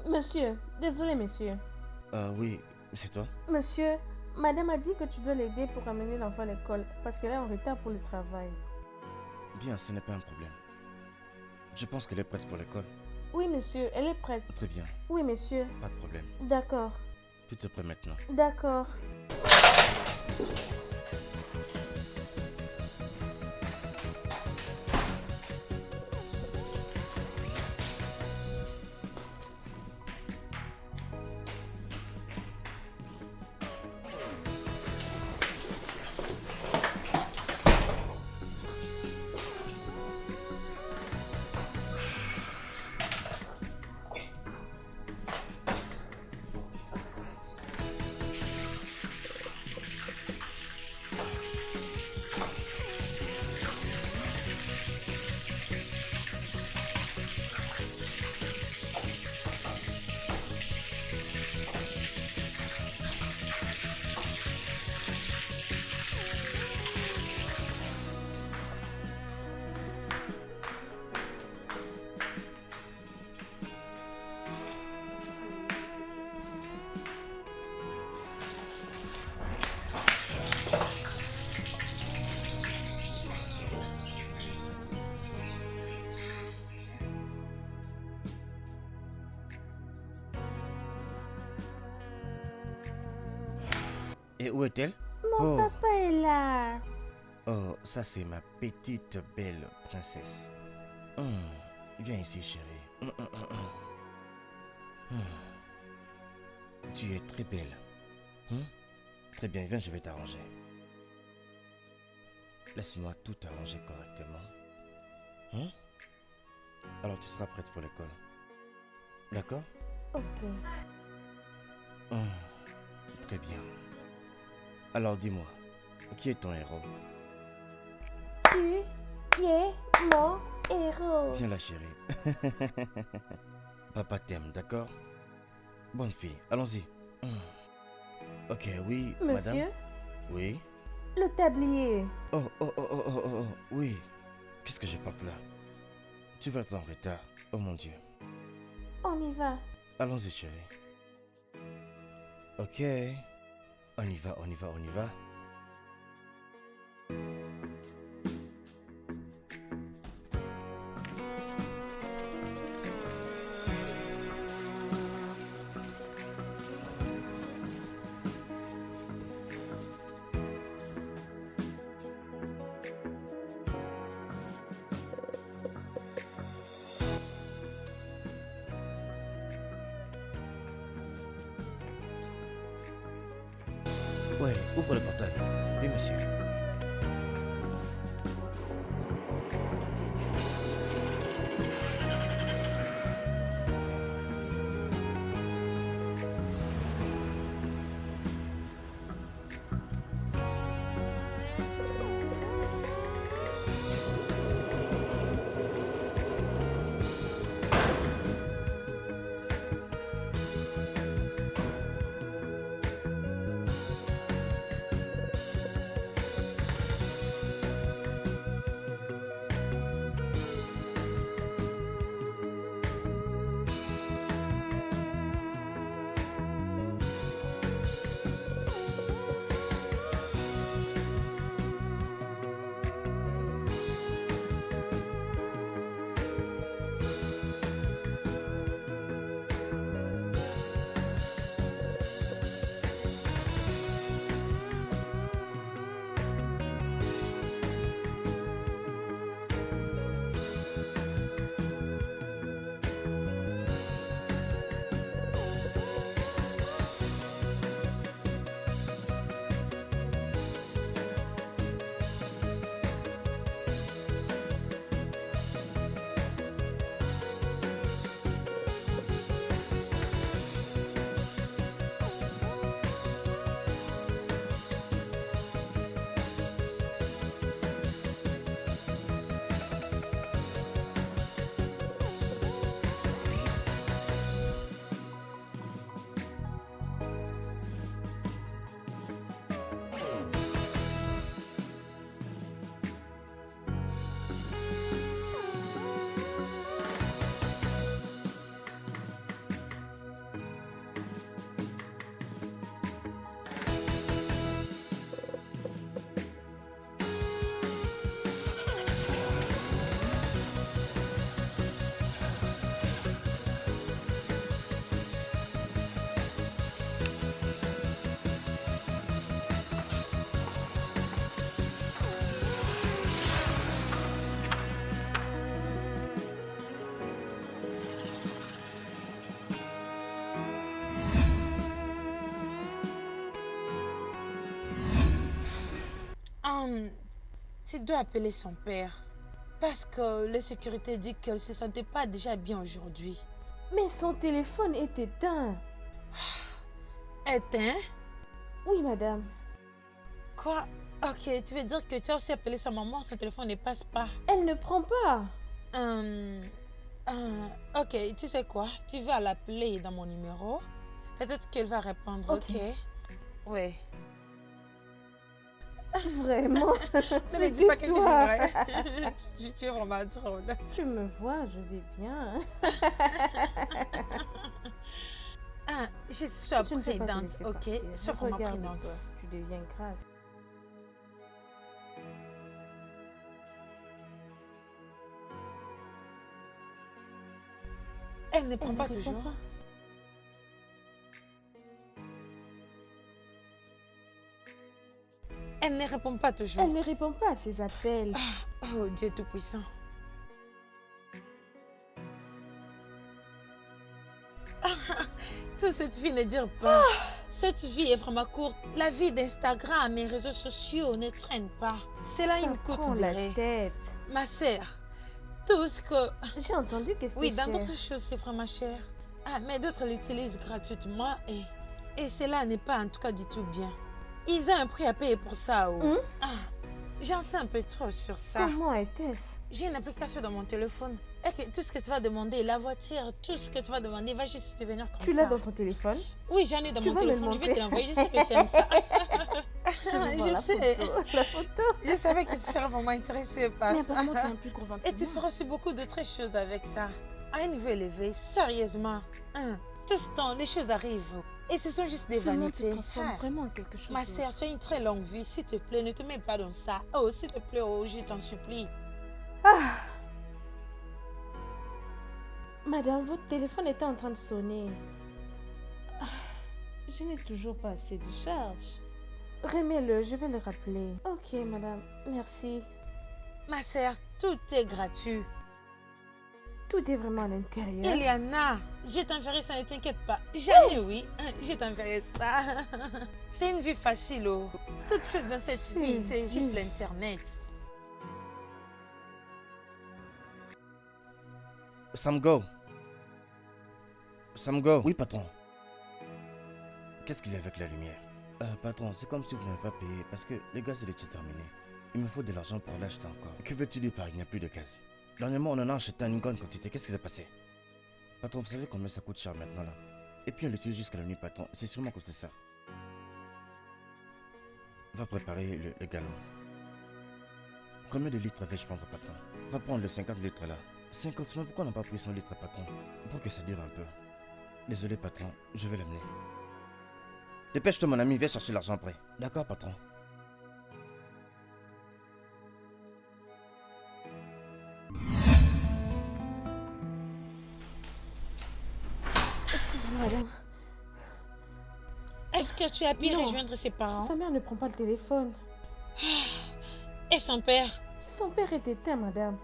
Monsieur, désolé, monsieur. Oui, c'est toi? Monsieur, madame a dit que tu dois l'aider pour amener l'enfant à l'école parce qu'elle est en retard pour le travail. Bien, ce n'est pas un problème. Je pense qu'elle est prête pour l'école. Oui, monsieur, elle est prête. Très bien, Oui, monsieur. pas de problème. D'accord, Tu te prêt maintenant? d'accord. Et où est-elle? Mon papa est là. Oh, ça c'est ma petite belle princesse. Viens ici, chérie. Tu es très belle. Très bien, viens, je vais t'arranger. Laisse-moi tout arranger correctement. Alors tu seras prête pour l'école. D'accord? Ok. Très bien. Alors dis-moi, qui est ton héros? Tu es mon héros. Viens là, chérie. Papa t'aime, d'accord? Bonne fille, allons-y. Ok, oui, madame. Monsieur, Oui. le tablier. Oui. Qu'est-ce que je porte là? Tu vas être en retard. Oh mon Dieu. On y va. Allons-y, chérie. Ok. On y va, on y va, on y va. Ouais, ouvre le portail. Oui, monsieur. tu dois appeler son père. Parce que la sécurité dit qu'elle ne se sentait pas déjà bien aujourd'hui. Mais son téléphone est éteint. Éteint? Oui, madame. Quoi? Ok, tu veux dire que tu as aussi appelé sa maman, son téléphone ne passe pas. Elle ne prend pas. Ok, tu sais quoi? Tu vas l'appeler dans mon numéro. Peut-être qu'elle va répondre, ok? Oui. Vraiment? Ne me dis pas que tu dis vrai. Tu es vraiment drôle. Tu me vois, je vais bien. Je suis Je ne peux pas te prudente, laisser ok? partir. Sois vraiment Regarde-toi, prudente. tu deviens grasse. Elle ne prend Elle pas ne répond toujours. pas. Elle ne répond pas toujours. Elle ne répond pas à ses appels. Oh, Dieu Tout-Puissant. Toute cette vie ne dure pas. Cette vie est vraiment courte. La vie d'Instagram et réseaux sociaux ne traîne pas. C'est là Ça une courte prend la durée. tête. Ma sœur, tout ce que... J'ai entendu que c'était Oui, dans cher. d'autres choses, c'est vraiment cher. Mais d'autres l'utilisent gratuitement et cela n'est pas en tout cas du tout bien. Ils ont un prix à payer pour ça. J'en sais un peu trop sur ça. Comment était-ce? J'ai une application dans mon téléphone. Et que tout ce que tu vas demander, la voiture, tout ce que tu vas demander, va juste te venir comme ça. Tu l'as dans ton téléphone? Oui, j'en ai dans Tu mon vas me le téléphone. Je vais montrer. te l'envoyer. Je sais que tu aimes ça. Je veux voir Je la sais. photo. La photo. Je savais que tu serais vraiment intéressée par Mais ça. apparemment, tu as un plus gros ventre Et que tu moi. feras aussi beaucoup d'autres choses avec ça. À un niveau élevé, sérieusement. Tout ce temps, les choses arrivent. Et ce sont juste des Ce monde vanités. se transforme vraiment en quelque chose Ma d'autre. sœur, tu as une très longue vie. S'il te plaît, ne te mets pas dans ça. Oh, s'il te plaît, oh, je t'en supplie. Madame, votre téléphone était en train de sonner. Je n'ai toujours pas assez de charge. Remets-le, je vais le rappeler. Ok, madame, merci. Ma sœur, tout est gratuit. Tout est vraiment à l'intérieur. Eliana, je t'enverrai ça, ne t'inquiète pas. Jamais, oui, je t'enverrai ça. C'est une vie facile, oh. Toute chose dans cette vie, c'est Jésus. juste l'Internet. Samgo. Samgo. Oui, patron. Qu'est-ce qu'il y a avec la lumière? Patron, c'est comme si vous n'avez pas payé parce que le gaz il était terminé. Il me faut de l'argent pour l'acheter encore. Que veux-tu dire par il n'y a plus de gaz? Dernièrement, on en a acheté une grande quantité. Qu'est-ce qui s'est passé? Patron, vous savez combien ça coûte cher maintenant là? Et puis on l'utilise jusqu'à la nuit, patron. C'est sûrement que c'est ça. Va préparer le galon. Combien de litres vais-je prendre, patron? Va prendre le 50 litres là. 50, mais pourquoi on n'a pas pris 100 litres, patron? Pour que ça dure un peu. Désolé, patron, je vais l'amener. Dépêche-toi, mon ami, viens chercher l'argent après. D'accord, patron. Excusez-moi, madame. Est-ce que tu as pu Non. rejoindre ses parents? Sa mère ne prend pas le téléphone. Et son père? Son père est éteint, madame.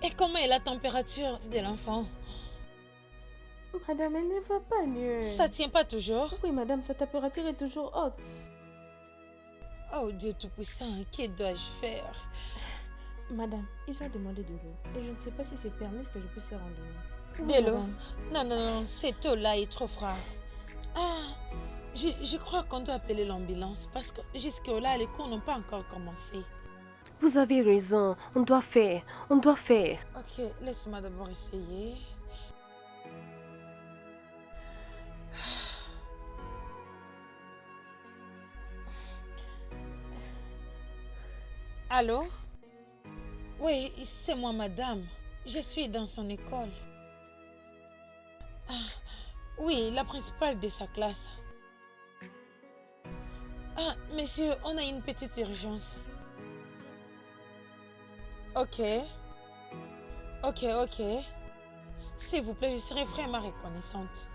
Et comment est la température de l'enfant? Madame, elle ne va pas mieux. Ça tient pas toujours? Oui, madame, sa température est toujours haute. Oh Dieu Tout-Puissant, que dois-je faire? Madame, ils ont demandé de l'eau. Et je ne sais pas si c'est permis que je puisse leur en donner. Oui, De l'eau? madame. Non, non, non, cette eau-là est trop froide. Je crois qu'on doit appeler l'ambulance parce que jusque-là, les cours n'ont pas encore commencé. Vous avez raison, on doit faire. Ok, laisse-moi d'abord essayer. Allô? Oui, c'est moi, madame. Je suis dans son école. Oui, la principale de sa classe. Monsieur, on a une petite urgence. Ok. Ok. S'il vous plaît, je serai vraiment reconnaissante.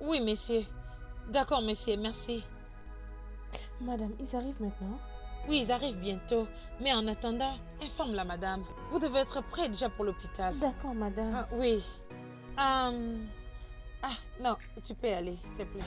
Oui, monsieur. D'accord, monsieur, merci. Madame, ils arrivent maintenant. Oui, ils arrivent bientôt. Mais en attendant, informe la madame. Vous devez être prêt déjà pour l'hôpital. D'accord, madame. Oui. Non, tu peux y aller, s'il te plaît.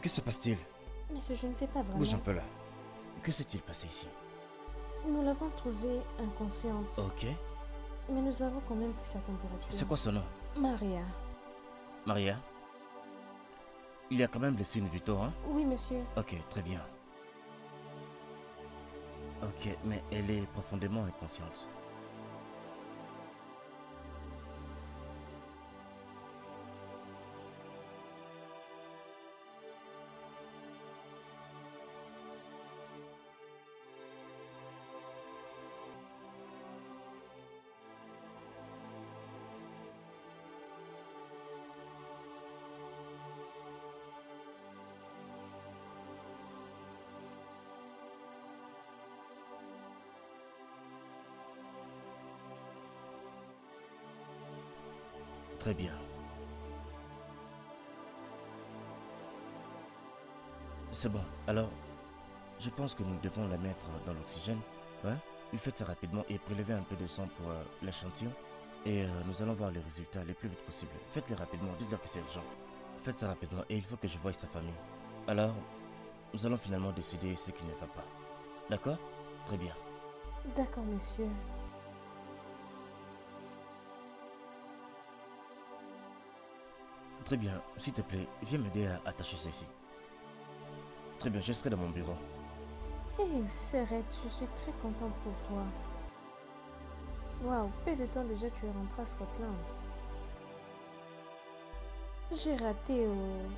Que se passe-t-il? Monsieur, je ne sais pas vraiment. Bouge un peu là. Que s'est-il passé ici? Nous l'avons trouvée inconsciente. Ok. Mais nous avons quand même pris sa température. C'est quoi son nom? Maria. Maria? Il y a quand même blessé une Vito, hein? Oui, monsieur. Ok, très bien. Ok, mais elle est profondément inconsciente. Très bien. C'est bon. Alors, je pense que nous devons la mettre dans l'oxygène. Hein? Lui faites ça rapidement et prélevez un peu de sang pour l'échantillon. Et nous allons voir les résultats les plus vite possible. Faites-les rapidement, dites-leur que c'est urgent. Faites ça rapidement et il faut que je voie sa famille. Alors, nous allons finalement décider ce qui ne va pas. D'accord? Très bien. D'accord, monsieur. Très bien. S'il te plaît, viens m'aider à attacher ça ici. Très bien, je serai dans mon bureau. Hé, Serette, je suis très contente pour toi. Waouh, peu de temps déjà tu es rentrée à Scotland. J'ai raté, oh.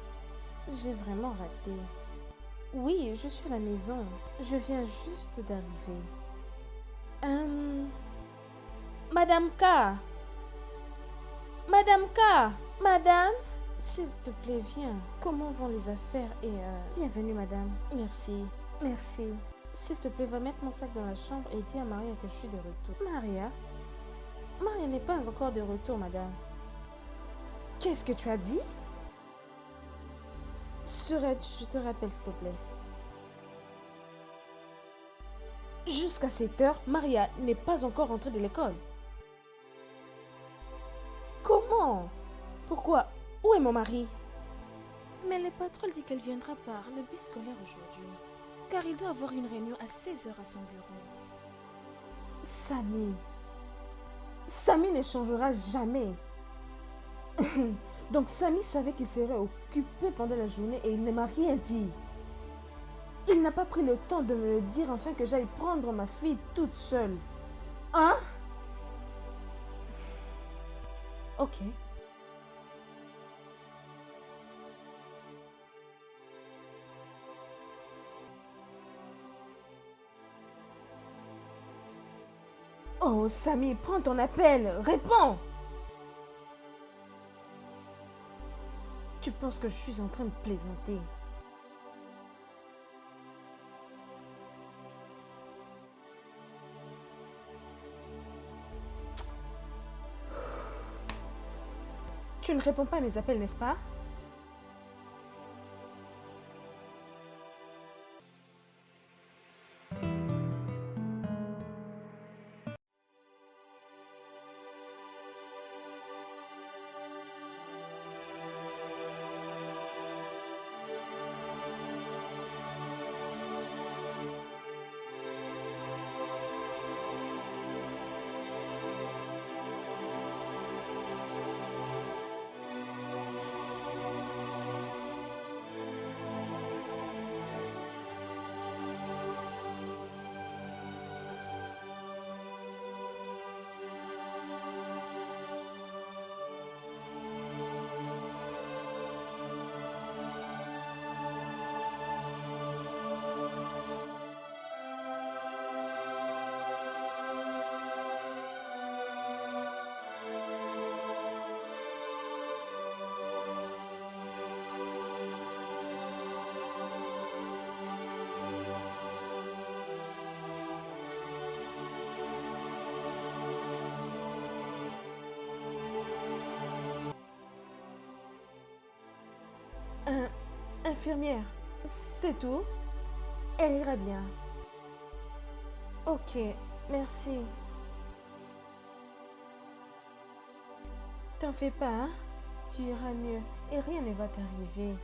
J'ai vraiment raté. Oui, je suis à la maison. Je viens juste d'arriver. Madame K. Madame K. Madame, s'il te plaît, viens. Comment vont les affaires et bienvenue, madame. Merci. Merci. S'il te plaît, va mettre mon sac dans la chambre et dis à Maria que je suis de retour. Maria? Maria n'est pas encore de retour, madame. Qu'est-ce que tu as dit? Serette, je te rappelle, s'il te plaît. Jusqu'à 7 heures, Maria n'est pas encore rentrée de l'école. Comment? Pourquoi? Où est mon mari? Mais le patron dit qu'elle viendra par le bus scolaire aujourd'hui. Car il doit avoir une réunion à 16 heures à son bureau. Samy. Samy ne changera jamais. Donc Samy savait qu'il serait occupé pendant la journée et il ne m'a rien dit. Il n'a pas pris le temps de me le dire afin que j'aille prendre ma fille toute seule. Hein? Ok. Oh, Samy, prends ton appel. Réponds. Tu penses que je suis en train de plaisanter? Tu ne réponds pas à mes appels, n'est-ce pas? Infirmière, c'est tout? Elle ira bien. Ok, merci. T'en fais pas, hein? Tu iras mieux et rien ne va t'arriver.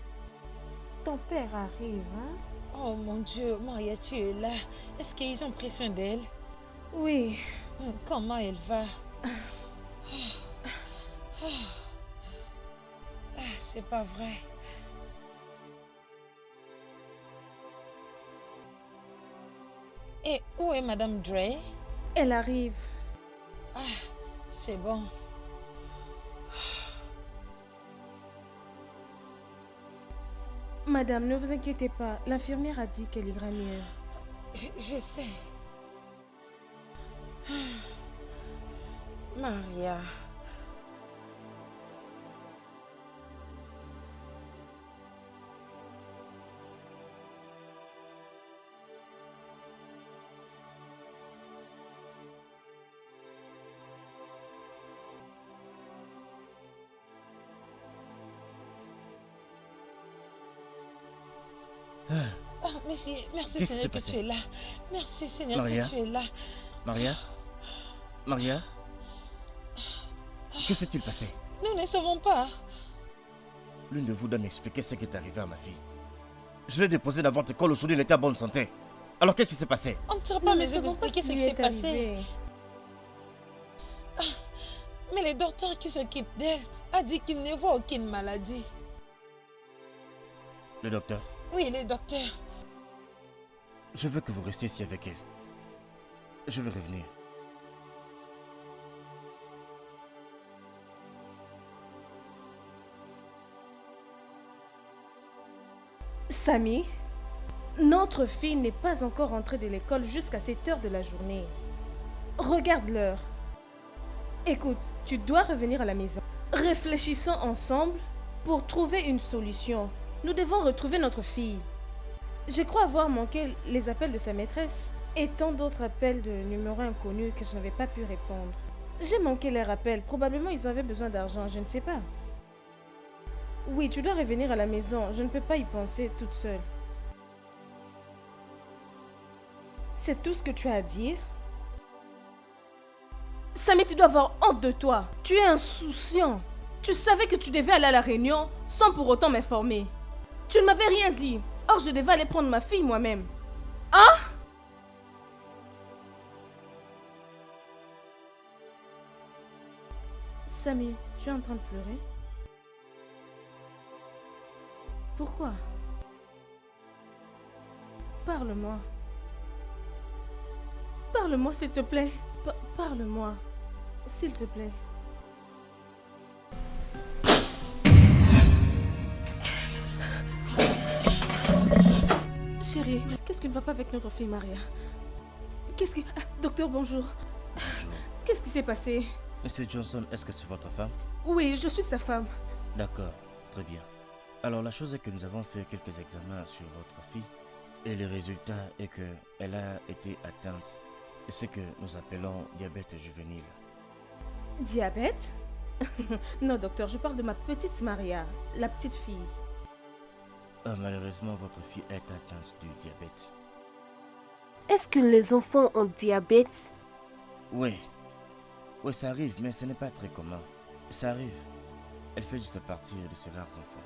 ton père arrive, hein? Oh mon Dieu, Maria, tu es là. Est-ce qu'ils ont pris soin d'elle? Oui. Comment elle va? C'est pas vrai. Et où est Madame Dre? Elle arrive. Ah, c'est bon. Madame, ne vous inquiétez pas. L'infirmière a dit qu'elle ira mieux. Je sais. Maria. Ah, merci Qu'est-ce qui Seigneur s'est que passé? tu es là. Merci Seigneur Maria? que tu es là. Maria? Maria? Que s'est-il passé? Nous ne savons pas. L'une de vous doit m'expliquer ce qui est arrivé à ma fille. Je l'ai déposée dans votre école aujourd'hui, elle était en bonne santé. Alors qu'est-ce qui s'est passé? On ne sera Nous pas ne mais savons pas d'expliquer ce ce qui qui lui s'est est passé. arrivé. Mais les docteurs qui s'occupent d'elle a dit qu'il ne voit aucune maladie. Le docteur? Oui, les docteurs. Je veux que vous restiez ici avec elle. Je vais revenir. Samy, notre fille n'est pas encore rentrée de l'école jusqu'à cette heure de la journée. Regarde l'heure. Écoute, tu dois revenir à la maison. Réfléchissons ensemble pour trouver une solution. Nous devons retrouver notre fille. Je crois avoir manqué les appels de sa maîtresse et tant d'autres appels de numéros inconnus que je n'avais pas pu répondre. J'ai manqué les rappels. Probablement ils avaient besoin d'argent, je ne sais pas. Oui, tu dois revenir à la maison. Je ne peux pas y penser toute seule. C'est tout ce que tu as à dire? Samy, tu dois avoir honte de toi. Tu es insouciant. Tu savais que tu devais aller à la réunion sans pour autant m'informer. Tu ne m'avais rien dit. Or, je devais aller prendre ma fille moi-même. Hein? Samy, tu es en train de pleurer? Pourquoi? Parle-moi. Parle-moi, s'il te plaît. Parle-moi. S'il te plaît. Chérie, qu'est-ce qui ne va pas avec notre fille Maria? Qu'est-ce qui... Docteur, bonjour. Bonjour. Qu'est-ce qui s'est passé? Monsieur Johnson, est-ce que c'est votre femme? Oui, je suis sa femme. D'accord, très bien. Alors la chose est que nous avons fait quelques examens sur votre fille et le résultat est qu'elle a été atteinte de ce que nous appelons diabète juvénile. Diabète? Non, docteur, je parle de ma petite Maria, la petite fille. Malheureusement, votre fille est atteinte du diabète. Est-ce que les enfants ont diabète? Oui. Oui, ça arrive, mais ce n'est pas très commun. Ça arrive. Elle fait juste partie de ces rares enfants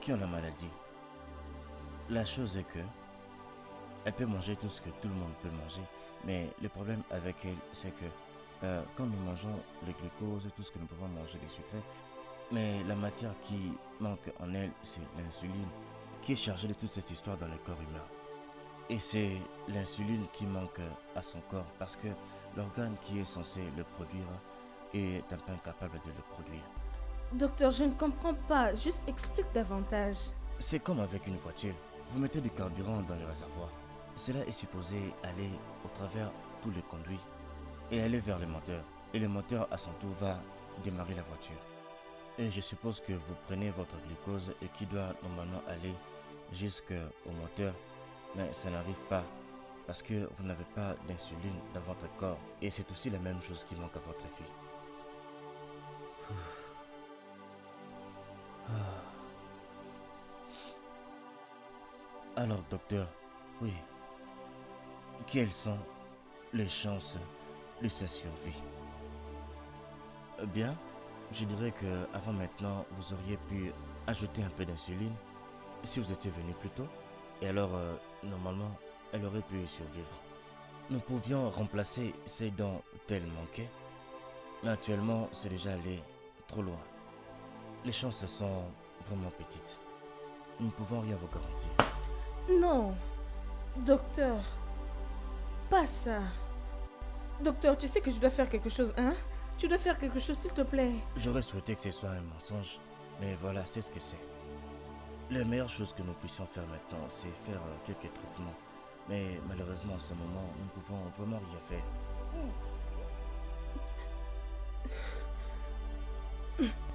qui ont la maladie. La chose est que elle peut manger tout ce que tout le monde peut manger, mais le problème avec elle, c'est que quand nous mangeons le glucose, tout ce que nous pouvons manger, les sucrés, mais la matière qui manque en elle, c'est l'insuline, qui est chargée de toute cette histoire dans le corps humain. Et c'est l'insuline qui manque à son corps, parce que l'organe qui est censé le produire est un peu incapable de le produire. Docteur, je ne comprends pas. Juste explique davantage. C'est comme avec une voiture. Vous mettez du carburant dans le réservoir. Cela est supposé aller au travers tous les conduits et aller vers le moteur. Et le moteur, à son tour, va démarrer la voiture. Et je suppose que vous prenez votre glucose et qui doit normalement aller jusqu'au moteur. Mais ça n'arrive pas parce que vous n'avez pas d'insuline dans votre corps. Et c'est aussi la même chose qui manque à votre fille. Alors, docteur, oui, quelles sont les chances de sa survie? Bien, je dirais que avant maintenant, vous auriez pu ajouter un peu d'insuline si vous étiez venu plus tôt, et alors, normalement, elle aurait pu y survivre. Nous pouvions remplacer ces dents telles manquées, mais actuellement, c'est déjà allé trop loin. Les chances sont vraiment petites. Nous ne pouvons rien vous garantir. Non, docteur, pas ça. Docteur, tu sais que tu dois faire quelque chose, hein? Tu dois faire quelque chose, s'il te plaît. J'aurais souhaité que ce soit un mensonge, mais voilà, c'est ce que c'est. La meilleure chose que nous puissions faire maintenant, c'est faire quelques traitements. Mais malheureusement, en ce moment, nous ne pouvons vraiment rien faire.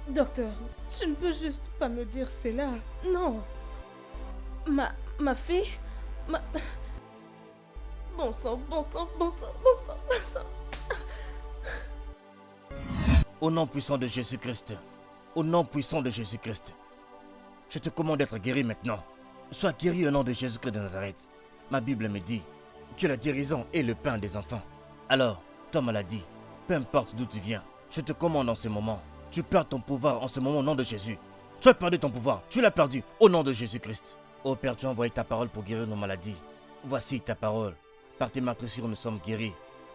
Docteur, tu ne peux juste pas me dire cela. Non. Ma fille, Bon sang, bon sang, bon sang, bon sang, bon sang. Au nom puissant de Jésus-Christ, au nom puissant de Jésus-Christ, je te commande d'être guéri maintenant. Sois guéri au nom de Jésus-Christ de Nazareth. Ma Bible me dit que la guérison est le pain des enfants. Alors, toi maladie, peu importe d'où tu viens, je te commande en ce moment. Tu perds ton pouvoir en ce moment au nom de Jésus. Tu as perdu ton pouvoir, tu l'as perdu au nom de Jésus-Christ. Ô Père, tu as envoyé ta parole pour guérir nos maladies. Voici ta parole. Par tes meurtrissures, nous sommes guéris.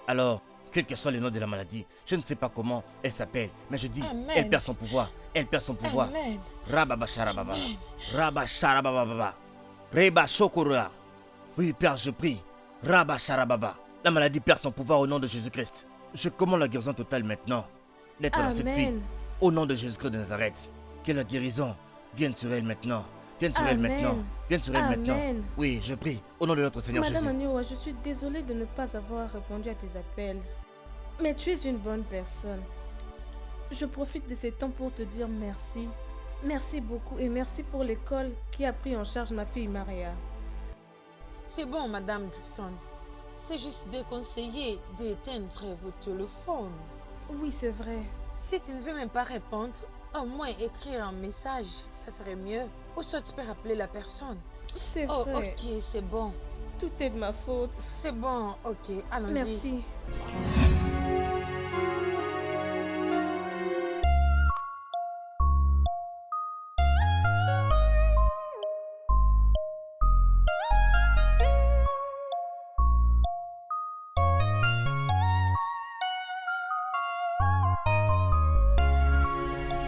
Alors, quel que soit le nom de la maladie, je ne sais pas comment elle s'appelle, mais je dis, Amen. elle perd son pouvoir. Elle perd son pouvoir. Amen. Rababa sharababa. Rabba sharababa. Reba shokura. Oui, Père, je prie. Rabba sharababa. La maladie perd son pouvoir au nom de Jésus-Christ. Je commande la guérison totale maintenant d'être dans cette fille. Amen. Au nom de Jésus-Christ de Nazareth. Que la guérison vienne sur elle maintenant. Vienne sur elle Amen. maintenant. Vienne sur elle maintenant. Amen. Oui, je prie. Au nom de notre Seigneur Madame Jésus. Anioua, je suis désolée de ne pas avoir répondu à tes appels. Mais tu es une bonne personne. Je profite de ces temps pour te dire merci. Merci beaucoup et merci pour l'école qui a pris en charge ma fille Maria. C'est bon, Madame Jackson. C'est juste déconseillé d'éteindre vos téléphones. Oui, c'est vrai. Si tu ne veux même pas répondre, au moins écrire un message, ça serait mieux. Ou soit tu peux rappeler la personne. C'est Oh, vrai. ok, c'est bon. Tout est de ma faute. C'est bon, ok, allons-y. Merci.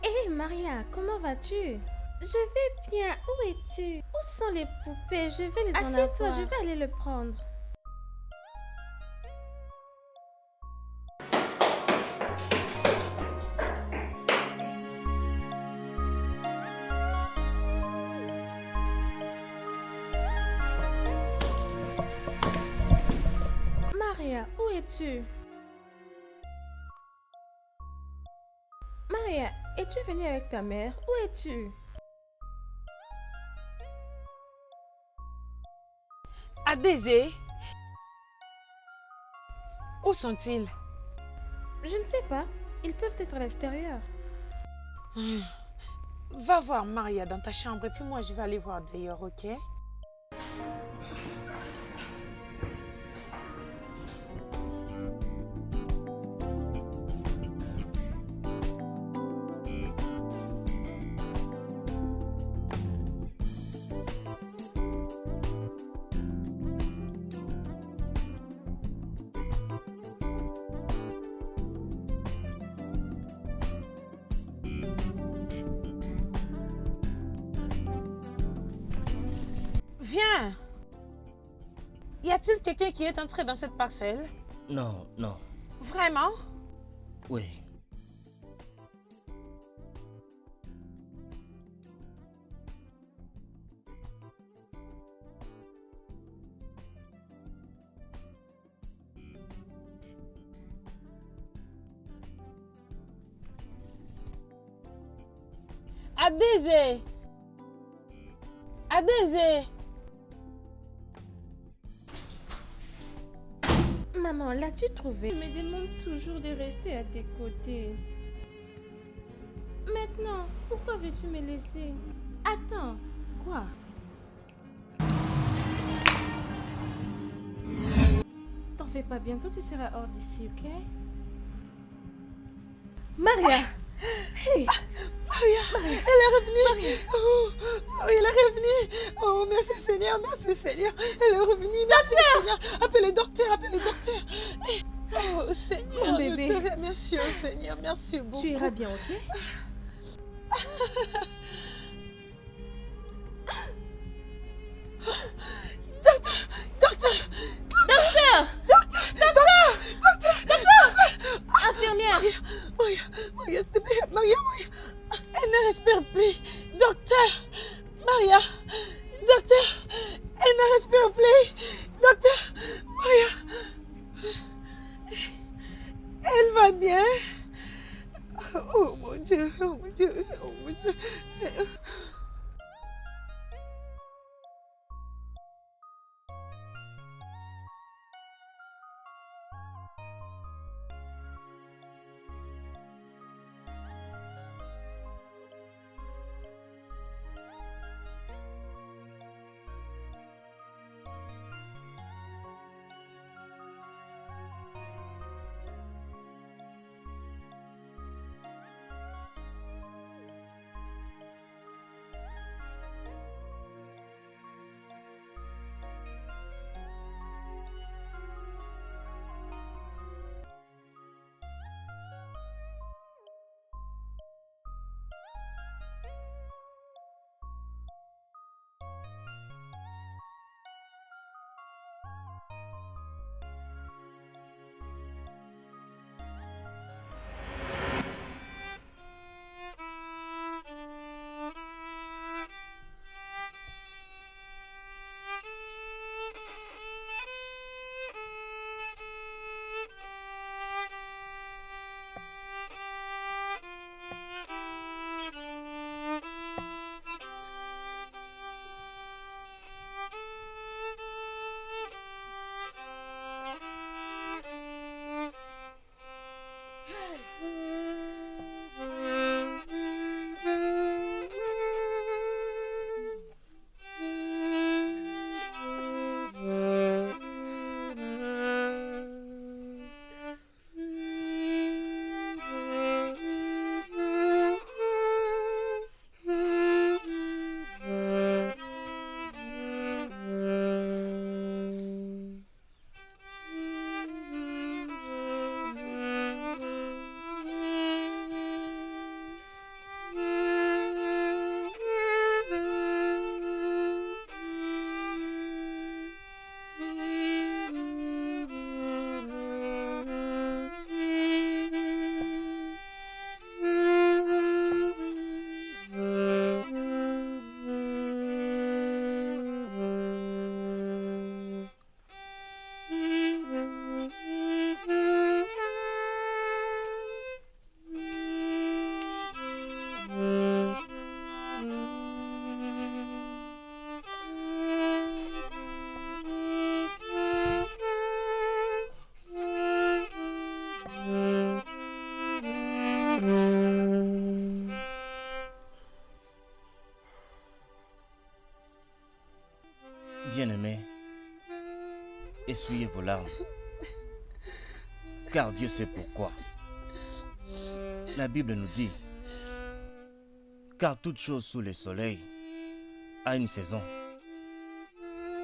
Hé Maria, comment vas-tu? Je vais bien, où es-tu? Où sont les poupées? Je vais les en avoir. Assieds-toi, je vais aller le prendre. Maria, où es-tu? Maria, es-tu venue avec ta mère? Où es-tu? Adésé, où sont-ils? Je ne sais pas. Ils peuvent être à l'extérieur. Va voir Maria dans ta chambre et puis moi je vais aller voir dehors, ok? Viens! Y a-t-il quelqu'un qui est entré dans cette parcelle? Non, non. Vraiment? Oui. Adésé! Adésé! Maman, l'as-tu trouvé? Je me demande toujours de rester à tes côtés. Maintenant, pourquoi veux-tu me laisser? Attends, quoi? T'en fais pas, bientôt tu seras hors d'ici, ok? Maria! Hey! Maria, elle est revenue. Oh, Maria, elle est revenue. Oh, merci Seigneur, merci Seigneur. Elle est revenue, merci Seigneur. Appelez le docteur, appelez le docteur. Oh Seigneur, Mon bébé. je te remercie, oh Seigneur, merci beaucoup. Tu iras bien, ok? Infirmière! Maria, s'il te plaît, Maria, elle ne respire plus. Docteur, Maria, docteur, elle ne respire plus. Docteur, Maria, elle va bien. Oh mon Dieu, oh mon Dieu, oh mon Dieu. Bien-aimés, essuyez vos larmes, car Dieu sait pourquoi. La Bible nous dit, car toute chose sous le soleil a une saison,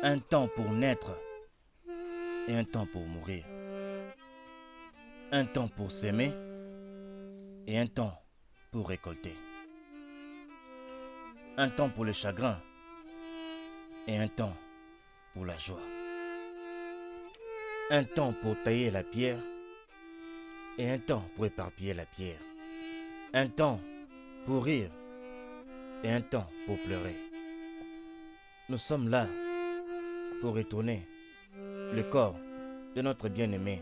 un temps pour naître et un temps pour mourir, un temps pour s'aimer et un temps pour récolter, un temps pour le chagrin et un temps pour la joie, un temps pour tailler la pierre et un temps pour éparpiller la pierre, un temps pour rire et un temps pour pleurer. Nous sommes là pour retourner le corps de notre bien-aimée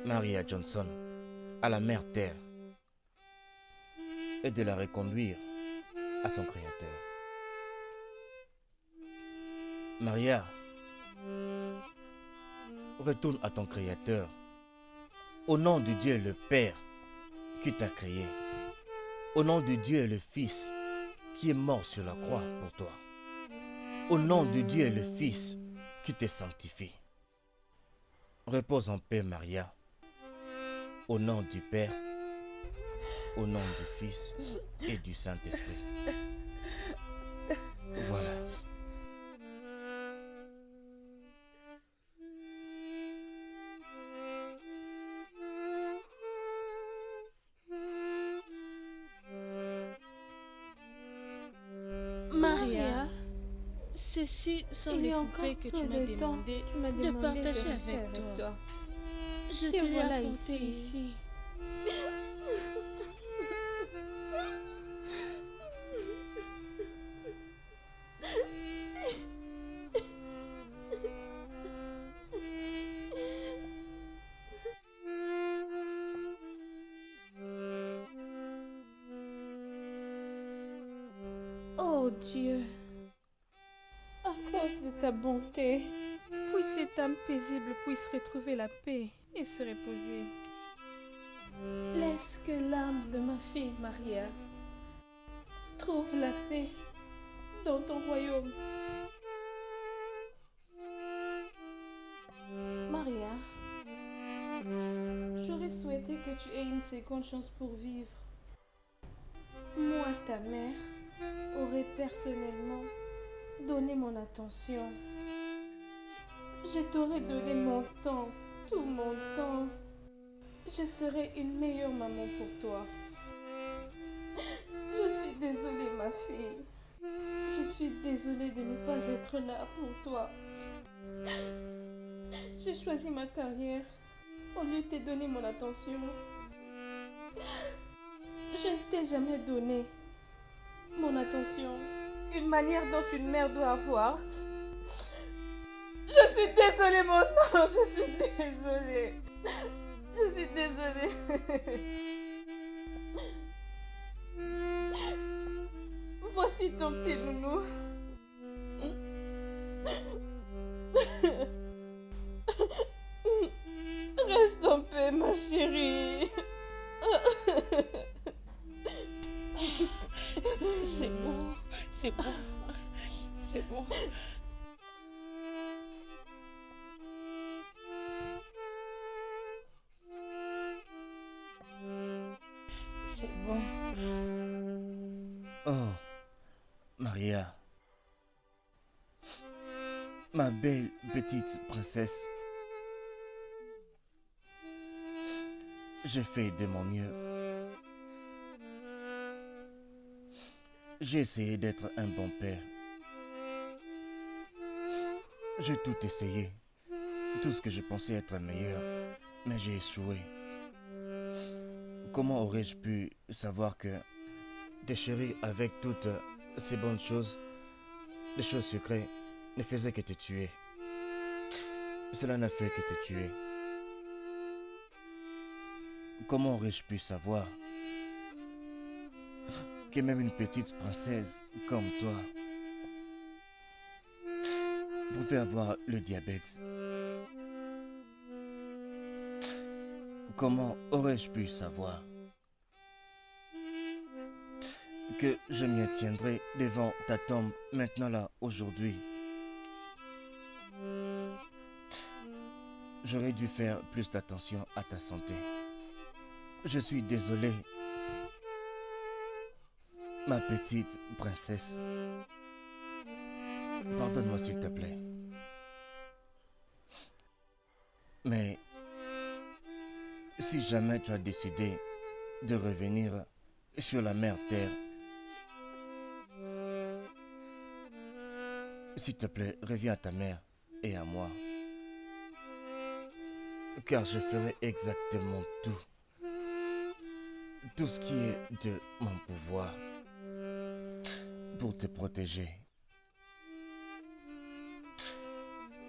Maria Johnson à la mère terre et de la reconduire à son Créateur. Maria, retourne à ton Créateur au nom de Dieu le Père qui t'a créé, au nom de Dieu le Fils qui est mort sur la croix pour toi, au nom de Dieu le Fils qui te sanctifie. Repose en paix, Maria, au nom du Père, au nom du Fils et du Saint-Esprit. Voilà. Maria, Ceci sont il y les a encore poupées que peu tu m'as de temps, demandé tu m'as de demandé partager rester avec toi. Je Te te l'ai voilà apporté ici. ici. Oh Dieu, à cause de ta bonté, puisse cette âme paisible puisse retrouver la paix et se reposer. Laisse que l'âme de ma fille Maria trouve la paix dans ton royaume. Maria, j'aurais souhaité que tu aies une seconde chance pour vivre. Moi, ta mère, aurais personnellement donné mon attention. Je t'aurais donné mon temps, tout mon temps. Je serais une meilleure maman pour toi. Je suis désolée, ma fille. Je suis désolée de ne pas être là pour toi. J'ai choisi ma carrière au lieu de te donner mon attention. Je ne t'ai jamais donné mon attention. Une manière dont une mère doit avoir. Je suis désolée, mon ange. Je suis désolée. Je suis désolée. Voici ton petit nounou. Reste en paix, ma chérie. C'est bon, c'est bon, c'est bon. C'est bon. Oh, Maria, ma belle petite princesse, j'ai fait de mon mieux. J'ai essayé d'être un bon père. J'ai tout essayé, tout ce que je pensais être meilleur, mais j'ai échoué. Comment aurais-je pu savoir que des chéris avec toutes ces bonnes choses, les choses secrètes, ne faisaient que te tuer? Cela n'a fait que te tuer. Comment aurais-je pu savoir que même une petite princesse comme toi pouvait avoir le diabète? Comment aurais-je pu savoir que je m'y tiendrai devant ta tombe maintenant là, aujourd'hui? J'aurais dû faire plus d'attention à ta santé. Je suis désolé, ma petite princesse. Pardonne-moi s'il te plaît. Mais si jamais tu as décidé de revenir sur la mère Terre, s'il te plaît, reviens à ta mère et à moi. Car je ferai exactement tout ce qui est de mon pouvoir pour te protéger.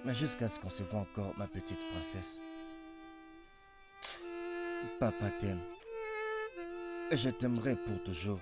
Mais jusqu'à ce qu'on se voit encore, ma petite princesse, papa t'aime et je t'aimerai pour toujours.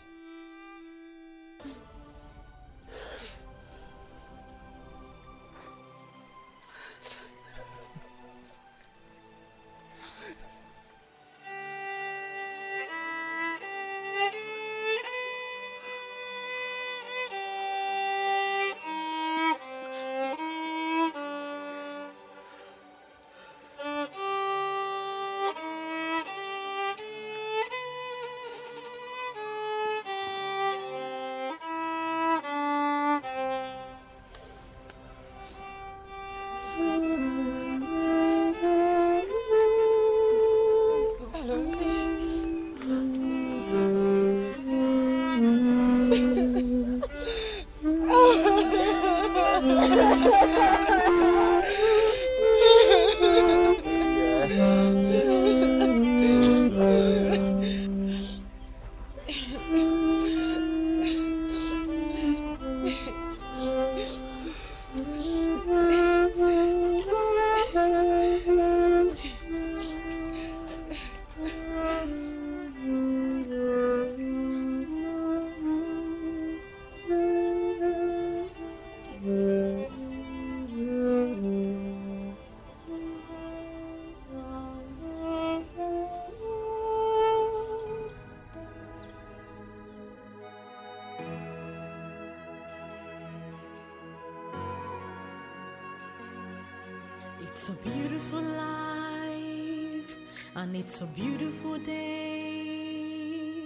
It's a beautiful life, and it's a beautiful day.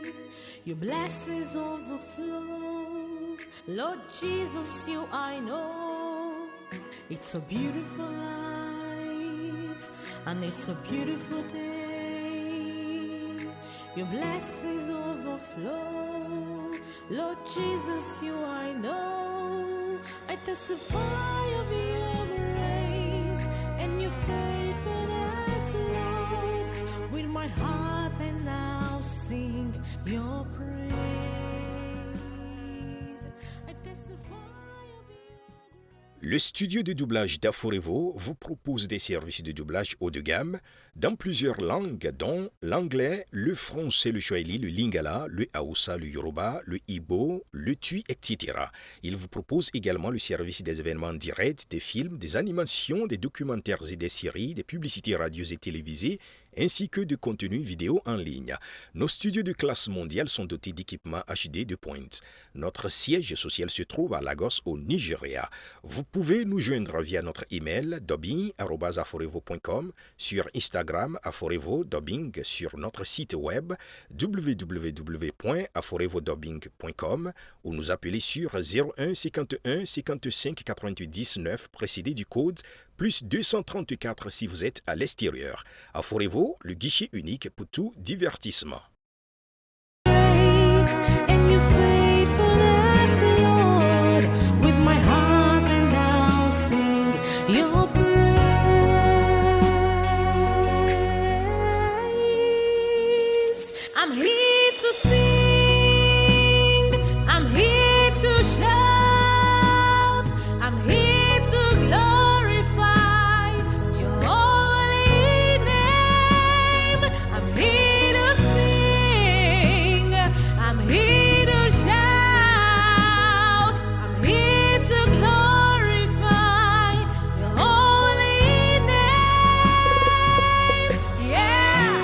Your blessings overflow. Lord Jesus, you I know. It's a beautiful life, and it's a beautiful day. Your blessings overflow. Lord Jesus, you I know. I testify of your grace and your faithfulness, Lord. With my heart I now sing your praise. I testify of your Le studio de doublage d'Aforevo vous propose des services de doublage haut de gamme dans plusieurs langues, dont l'anglais, le français, le swahili, le lingala, le haoussa, le yoruba, le igbo, le tui, etc. Il vous propose également le service des événements directs, des films, des animations, des documentaires et des séries, des publicités radio et télévisées, ainsi que de contenus vidéo en ligne. Nos studios de classe mondiale sont dotés d'équipements HD de pointe. Notre siège social se trouve à Lagos, au Nigeria. Vous pouvez nous joindre via notre email dubbing@aforevo.com, sur Instagram Aforevo Dubbing, sur notre site web www.aforevodubbing.com ou nous appeler sur 01 51 55 88 19 précédé du code plus 234 si vous êtes à l'extérieur. Aforevo, le guichet unique pour tout divertissement. and your faithfulness, Lord. With my heart I now sing your praise. I'm here to sing, I'm here to shout, I'm here to glorify your holy name. I'm here to sing, I'm here to shout, I'm here to glorify your holy name. Yeah.